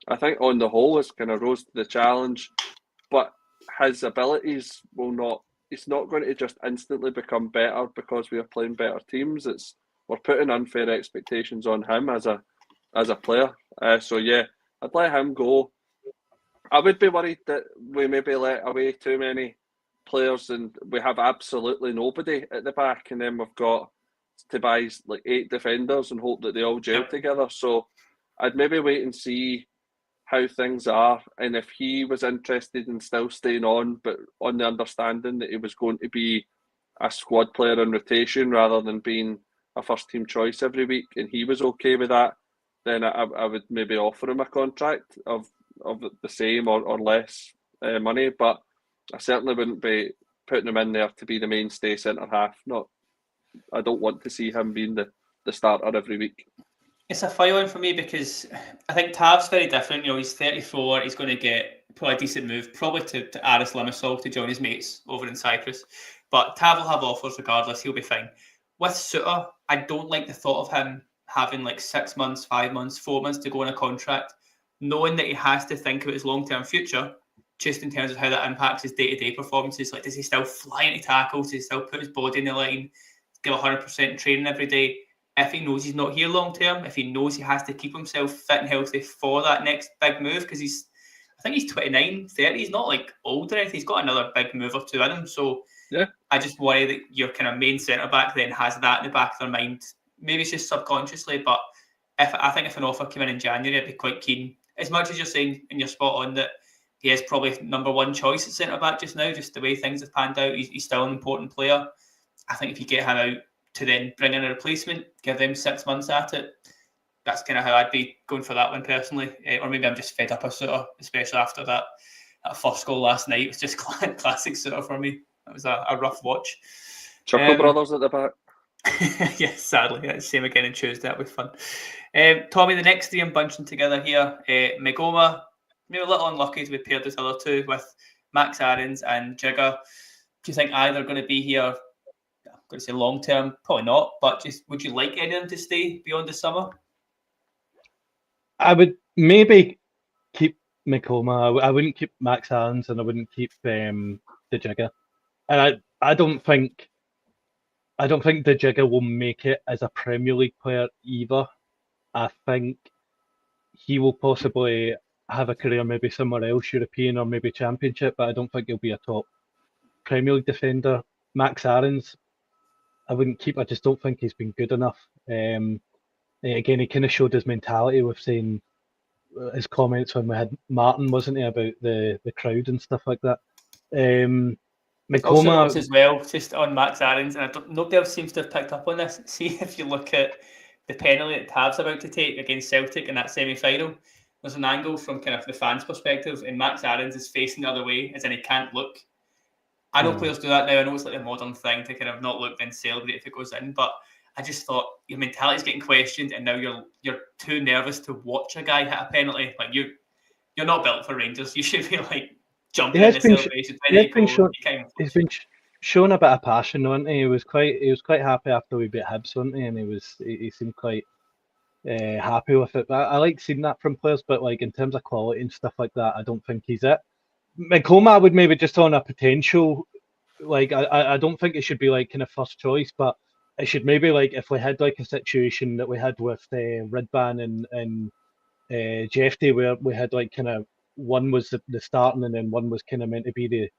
I think on the whole has kind of rose to the challenge, but his abilities will not, it's not going to just instantly become better because we are playing better teams. We're putting unfair expectations on him as a player. So yeah, I'd let him go. I would be worried that we maybe let away too many players and we have absolutely nobody at the back, and then we've got to buy like 8 defenders and hope that they all gel together. So I'd maybe wait and see how things are, and if he was interested in still staying on, but on the understanding that he was going to be a squad player in rotation rather than being a first team choice every week, and he was okay with that, then I would maybe offer him a contract of the same or less money, but I certainly wouldn't be putting him in there to be the mainstay centre half. I don't want to see him being the starter every week. It's a fine one for me because I think Tav's very different. He's 34. He's going to get probably a decent move, probably to Aris Limassol to join his mates over in Cyprus. But Tav will have offers regardless. He'll be fine. With Suter, I don't like the thought of him having like 6 months, 5 months, 4 months to go on a contract, knowing that he has to think about his long-term future, just in terms of how that impacts his day-to-day performances. Like, does he still fly into tackles? Does he still put his body in the line? Give 100% training every day? If he knows he's not here long term, if he knows he has to keep himself fit and healthy for that next big move, because I think he's 29, 30, he's not like old or anything, he's got another big move or two in him. So yeah, I just worry that your kind of main centre back then has that in the back of their mind. Maybe it's just subconsciously, but I think if an offer came in January, I'd be quite keen. As much as you're saying, and you're spot on, that he is probably number one choice at centre back just now, just the way things have panned out. He's still an important player. I think if you get him out to then bring in a replacement, give them 6 months at it, that's kind of how I'd be going for that one personally. Or maybe I'm just fed up of Suter, especially after that first goal last night. It was just classic Suter for me. It was a rough watch. Chuckle Brothers at the back. Yes, sadly. Yeah, same again on Tuesday. That'll be fun. Tommy, the next 3 I'm bunching together here. Magoma, maybe a little unlucky to be paired with the other two, with Max Aarons and Jigger. Do you think either are going to be here? I'm going to say long term, probably not, but just would you like any of them to stay beyond the summer? I would maybe keep Makoma. I wouldn't keep Max Aarons, and I wouldn't keep the Jigger. And I don't think the Jigger will make it as a Premier League player either. I think he will possibly have a career maybe somewhere else, European or maybe Championship, but I don't think he'll be a top Premier League defender. Max Aarons, I wouldn't keep. I just don't think he's been good enough. Again, he kind of showed his mentality with saying his comments when we had Martin, wasn't he, about the crowd and stuff like that. Also Makoma, notes as well, just on Max Aarons, and nobody else seems to have picked up on this. See, if you look at the penalty that Tav's about to take against Celtic in that semi-final, there's an angle from kind of the fans' perspective, and Max Aarons is facing the other way, as in he can't look. I know players do that now. I know it's like a modern thing to kind of not look then celebrate if it goes in, but I just thought your mentality's getting questioned, and now you're too nervous to watch a guy hit a penalty. Like you're not built for Rangers. You should be like jumping in the celebration. He's been shown a bit of passion, wasn't he? He was quite happy after we beat Hibs, wasn't he? And he seemed quite happy with it. But I like seeing that from players, but like in terms of quality and stuff like that, I don't think he's it. Makoma, I would maybe just on a potential, like I don't think it should be like kind of first choice, but it should maybe like if we had like a situation that we had with Ridvan and Jeffy, where we had like kind of one was the starting and then one was kind of meant to be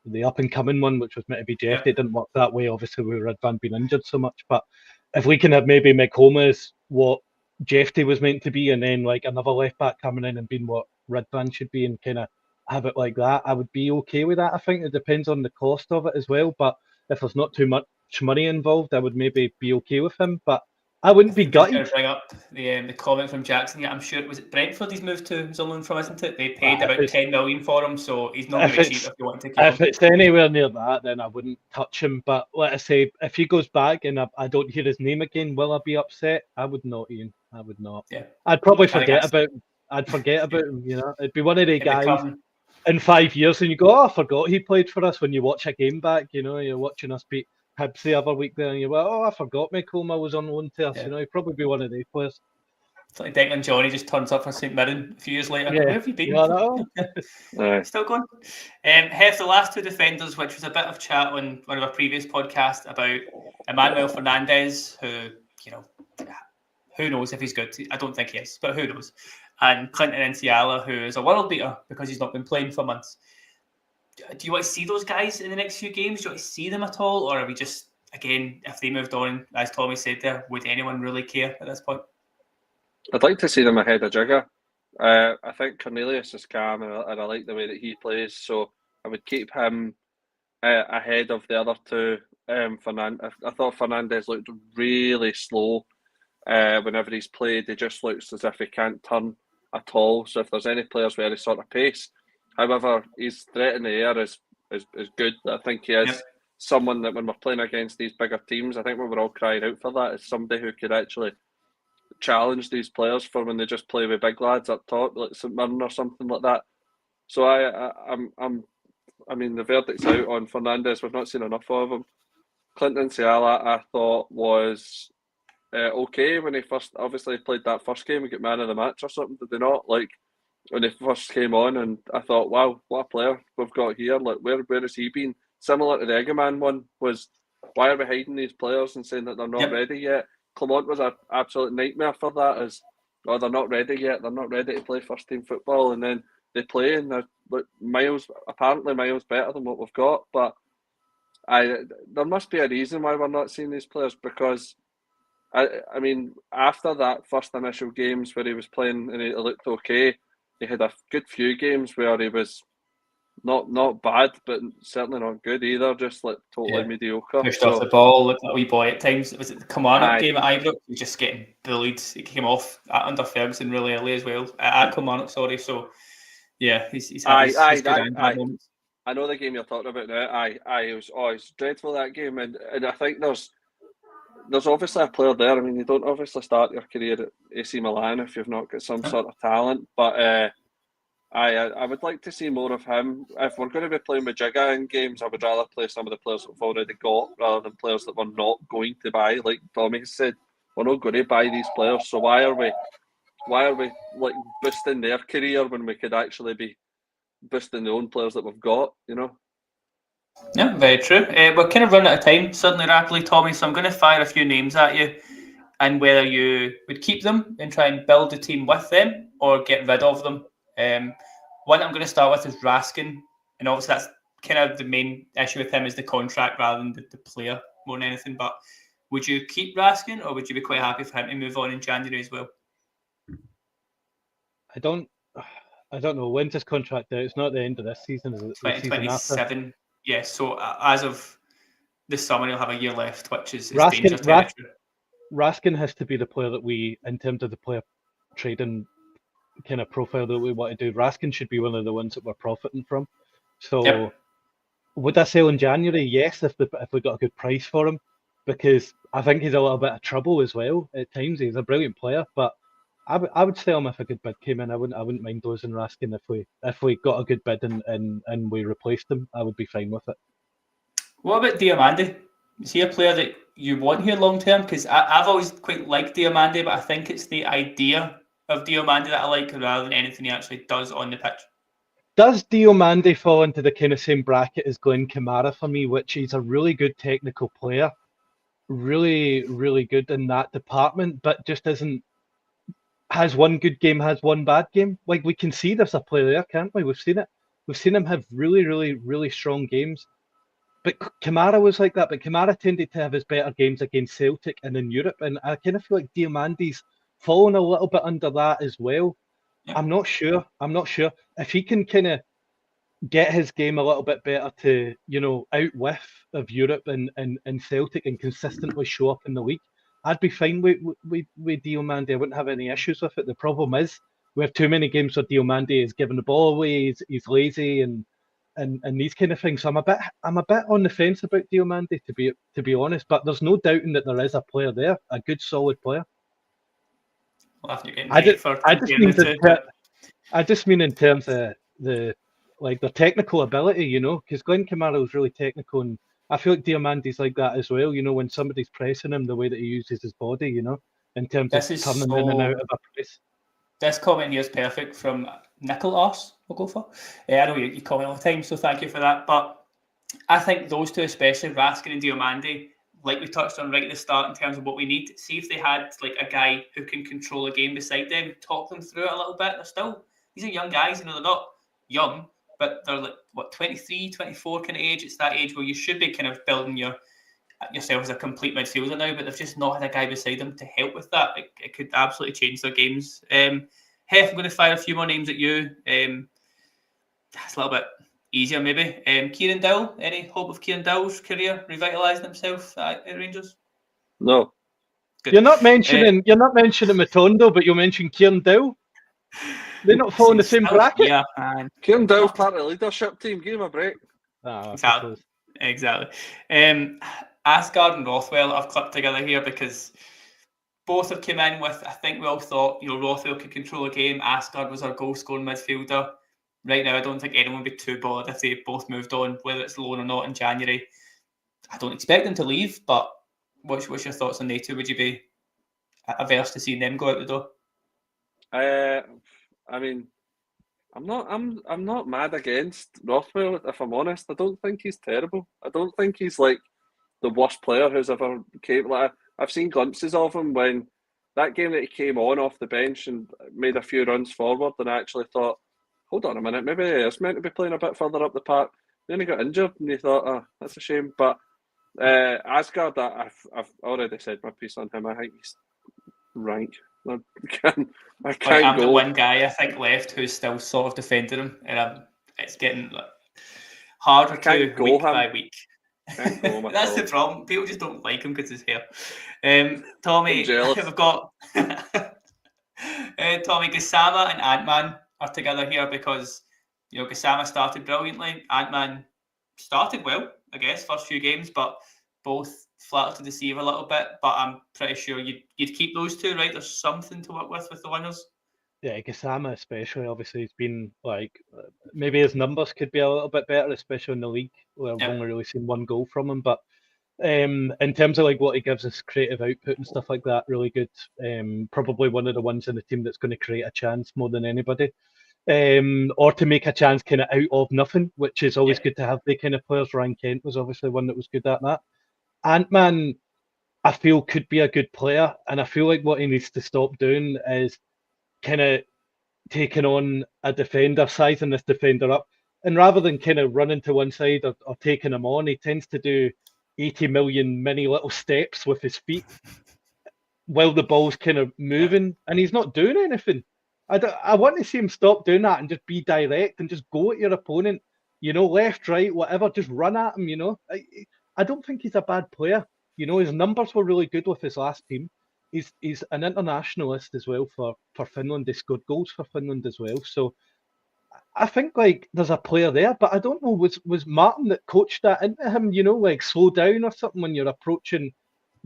the up and coming one, which was meant to be Jeffy. It didn't work that way, obviously, with Ridvan being injured so much. But if we can have maybe Makoma as what Jeffy was meant to be, and then like another left back coming in and being what Ridvan should be, and kind of have it like that, I would be okay with that. I think it depends on the cost of it as well. But if there's not too much money involved, I would maybe be okay with him. But I wouldn't be gutted. I'm going to bring up the comment from Jackson. Yeah, I'm sure it was Brentford he's moved to Zolman from, isn't it? They paid about 10 million for him, so he's not going to be cheap if you want to keep him. If it's anywhere near that, then I wouldn't touch him. But let us say, if he goes back and I don't hear his name again, will I be upset? I would not, Ian. I would not. Yeah. I'd probably forget about him. I'd forget about him. You know, it'd be one of the guys in 5 years, and you go, "Oh, I forgot he played for us." When you watch a game back, you know, you're watching us beat Hibs the other week there, and you go, "Oh, I forgot Makoma was on loan to us." You know, he'd probably be one of these players. It's like Declan Johnny just turns up for St Mirren a few years later. Where have you been? Still going. Hef, the last two defenders, which was a bit of chat on one of our previous podcasts about Emmanuel Fernandez, who, you know, who knows if he's good. I don't think he is, but who knows. And Clinton Enciala, who is a world beater because he's not been playing for months. Do you want to see those guys in the next few games? Do you want to see them at all? Or are we just, again, if they moved on, as Tommy said there, would anyone really care at this point? I'd like to see them ahead of Jigger. I think Cornelius is calm, and I like the way that he plays, so I would keep him ahead of the other two. I thought Fernandez looked really slow whenever he's played. He just looks as if he can't turn at all. So if there's any players with any sort of pace, however, his threat in the air is good. I think he is someone that when we're playing against these bigger teams, I think we were all crying out for that, is somebody who could actually challenge these players for when they just play with big lads up top, like St Mirren or something like that. So I mean, the verdict's out on Fernandez. We've not seen enough of him. Clinton Ciala, I thought was okay when he first obviously played that first game. We got man of the match or something, did they not? Like when he first came on, and I thought, wow, what a player we've got here. Like where has he been? Similar to the Eggman one was, why are we hiding these players and saying that they're not ready yet? Clement was an absolute nightmare for that, as they're not ready yet, they're not ready to play first team football, and then they play and they're like miles better than what we've got. But there must be a reason why we're not seeing these players, because I mean, after that first initial games where he was playing and he looked okay, he had a good few games where he was not bad, but certainly not good either, just like totally mediocre. Pushed off the ball, looked like a wee boy at times. Was it the Kilmarnock game at Ibrox? He was just getting bullied. He came off under Ferguson really early as well, at Kilmarnock, sorry. So, yeah, he's had his good and bad moments. I know the game you're talking about now. It was dreadful, that game, and I think there's obviously a player there. I mean, you don't obviously start your career at AC Milan if you've not got some sort of talent, but I would like to see more of him. If we're going to be playing with Jigga in games, I would rather play some of the players that we've already got rather than players that we're not going to buy. Like Tommy said, we're not going to buy these players, so why are we Why are we like boosting their career when we could actually be boosting the own players that we've got? You know. Yeah, very true. We're kind of running out of time, suddenly rapidly, Tommy. So I'm going to fire a few names at you, and whether you would keep them and try and build a team with them or get rid of them. One I'm going to start with is Raskin, and obviously that's kind of the main issue with him is the contract rather than the player more than anything. But would you keep Raskin, or would you be quite happy for him to move on in January as well? I don't know. When's his contract out? It's not the end of this season, is it? The season after? 2027. Yeah, so as of this summer, he'll have a year left, which is Raskin- dangerous territory. Raskin has to be the player that we, in terms of the player trading kind of profile that we want to do, Raskin should be one of the ones that we're profiting from. So Yep. would I sell in January? Yes, if we got a good price for him, because I think he's a little bit of trouble as well at times. He's a brilliant player, but I would sell him if a good bid came in. I wouldn't mind losing Raskin if we got a good bid and we replaced him. I would be fine with it. What about Diamandi? Is he a player that you want here long term? Because I've always quite liked Diamandi, but I think it's the idea of Diamandi that I like rather than anything he actually does on the pitch. Does Diamandi fall into the kind of same bracket as Glenn Kamara for me, which he's a really good technical player, really, really good in that department, but just has one good game, has one bad game. Like, we can see there's a player there, can't we? We've seen it. We've seen him have really, really, really strong games. But Kamara was like that, but Kamara tended to have his better games against Celtic and in Europe, and I kind of feel like Diamandi's fallen a little bit under that as well. Yeah. I'm not sure if he can kind of get his game a little bit better to, out whiff of Europe and Celtic and consistently show up in the league. I'd be fine with Diamandi. I wouldn't have any issues with it. The problem is we have too many games where Diamandi is giving the ball away, he's lazy and these kind of things. So I'm a bit on the fence about Diamandi to be honest, but there's no doubting that there is a player there, a good solid player. Well, after getting I just mean in terms of the technical ability, because Glenn Kamara was really technical, and I feel like Diamandi's like that as well. When somebody's pressing him, the way that he uses his body, in terms of turning in and out of a press. This comment here is perfect from Nicholas, we'll go for. I know you comment all the time, so thank you for that. But I think those two, especially Raskin and Diamandi, like we touched on right at the start in terms of what we need, see if they had like a guy who can control a game beside them, talk them through it a little bit. These are young guys, they're not young, but they're like, 23, 24 kind of age. It's that age where you should be kind of building yourself as a complete midfielder now, but they've just not had a guy beside them to help with that. It could absolutely change their games. Hef, I'm going to fire a few more names at you. It's a little bit easier, maybe. Kieran Dowell, any hope of Kieran Dowell's career revitalising himself at Rangers? No. Good. You're not mentioning Matondo, but you'll mention Kieran Dowell. They're not following the same bracket. Yeah, man. Kieran Dowell's part of the leadership team. Give him a break. Exactly. Asgard and Rothwell I've clipped together here because both have come in with, I think we all thought, Rothwell could control a game. Asgard was our goal-scoring midfielder. Right now, I don't think anyone would be too bothered if they both moved on, whether it's loan or not in January. I don't expect them to leave, but what's your thoughts on they two? Would you be averse to seeing them go out the door? I mean, I'm not mad against Rothwell, if I'm honest. I don't think he's terrible. I don't think he's like the worst player who's ever came. Like, I've seen glimpses of him when that game that he came on off the bench and made a few runs forward, and I actually thought, hold on a minute, maybe it's meant to be playing a bit further up the park. Then he got injured, and you thought, oh, that's a shame. But Asgard, I've already said my piece on him. I think he's rank. I can't I'm go. the one guy I think left who's still sort of defending him, and it's getting harder to week by week. That's the problem. People just don't like him because his hair. Tommy, we've got Tommy, Gassama and Ant-Man are together here because Gassama started brilliantly. Ant-Man started well, I guess, first few games, but both flattered to deceive a little bit. But I'm pretty sure you'd keep those two, right? There's something to work with the winners. Yeah, Gassama especially, obviously, he's been like, maybe his numbers could be a little bit better, especially in the league, where I've only really seen one goal from him. But In terms of like what he gives us creative output and stuff like that, really good. Probably one of the ones in the team that's going to create a chance more than anybody. Or to make a chance kind of out of nothing, which is always good to have the kind of players. Ryan Kent was obviously one that was good at that. Ant-Man, I feel, could be a good player, and I feel like what he needs to stop doing is kind of taking on a defender, sizing this defender up, and rather than kind of running to one side or taking him on, he tends to do 80 million mini little steps with his feet while the ball's kind of moving, and he's not doing anything. I want to see him stop doing that and just be direct and just go at your opponent, left, right, whatever, just run at him, I don't think he's a bad player. His numbers were really good with his last team. He's an internationalist as well for Finland. He scored goals for Finland as well. So I think like there's a player there, but I don't know, was Martin that coached that into him, like slow down or something when you're approaching.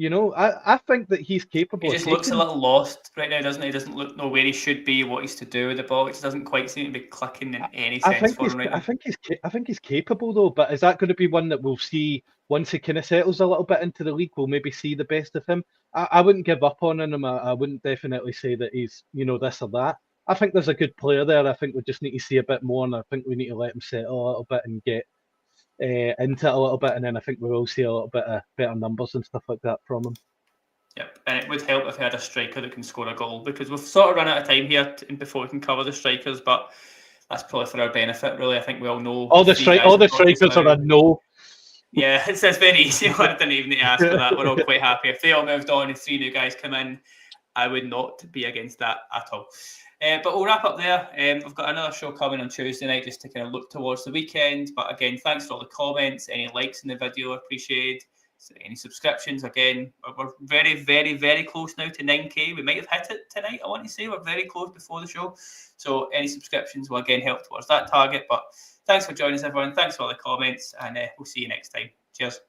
I think that he's capable. He just looks a little lost right now, doesn't he? He doesn't know where he should be, what he's to do with the ball. It just doesn't quite seem to be clicking in any sense for him right now. I think he's capable though, but is that going to be one that we'll see once he kind of settles a little bit into the league? We'll maybe see the best of him. I wouldn't give up on him. I wouldn't definitely say that he's this or that. I think there's a good player there. I think we just need to see a bit more, and I think we need to let him settle a little bit and get into it a little bit, and then I think we will see a little bit of better numbers and stuff like that from him. Yep, and it would help if we had a striker that can score a goal, because we've sort of run out of time here before we can cover the strikers, but that's probably for our benefit, really. I think we all know all the strikers are a no. Yeah, it's very easy. I didn't even need to ask for that. We're all quite happy. If they all moved on and 3 new guys come in, I would not be against that at all. But we'll wrap up there. I've got another show coming on Tuesday night just to kind of look towards the weekend. But again, thanks for all the comments, any likes in the video, I appreciate. Any subscriptions, again, we're very, very, very close now to 9k. We might have hit it tonight, I want to say. We're very close before the show. So any subscriptions will again help towards that target. But thanks for joining us, everyone. Thanks for all the comments, and we'll see you next time. Cheers.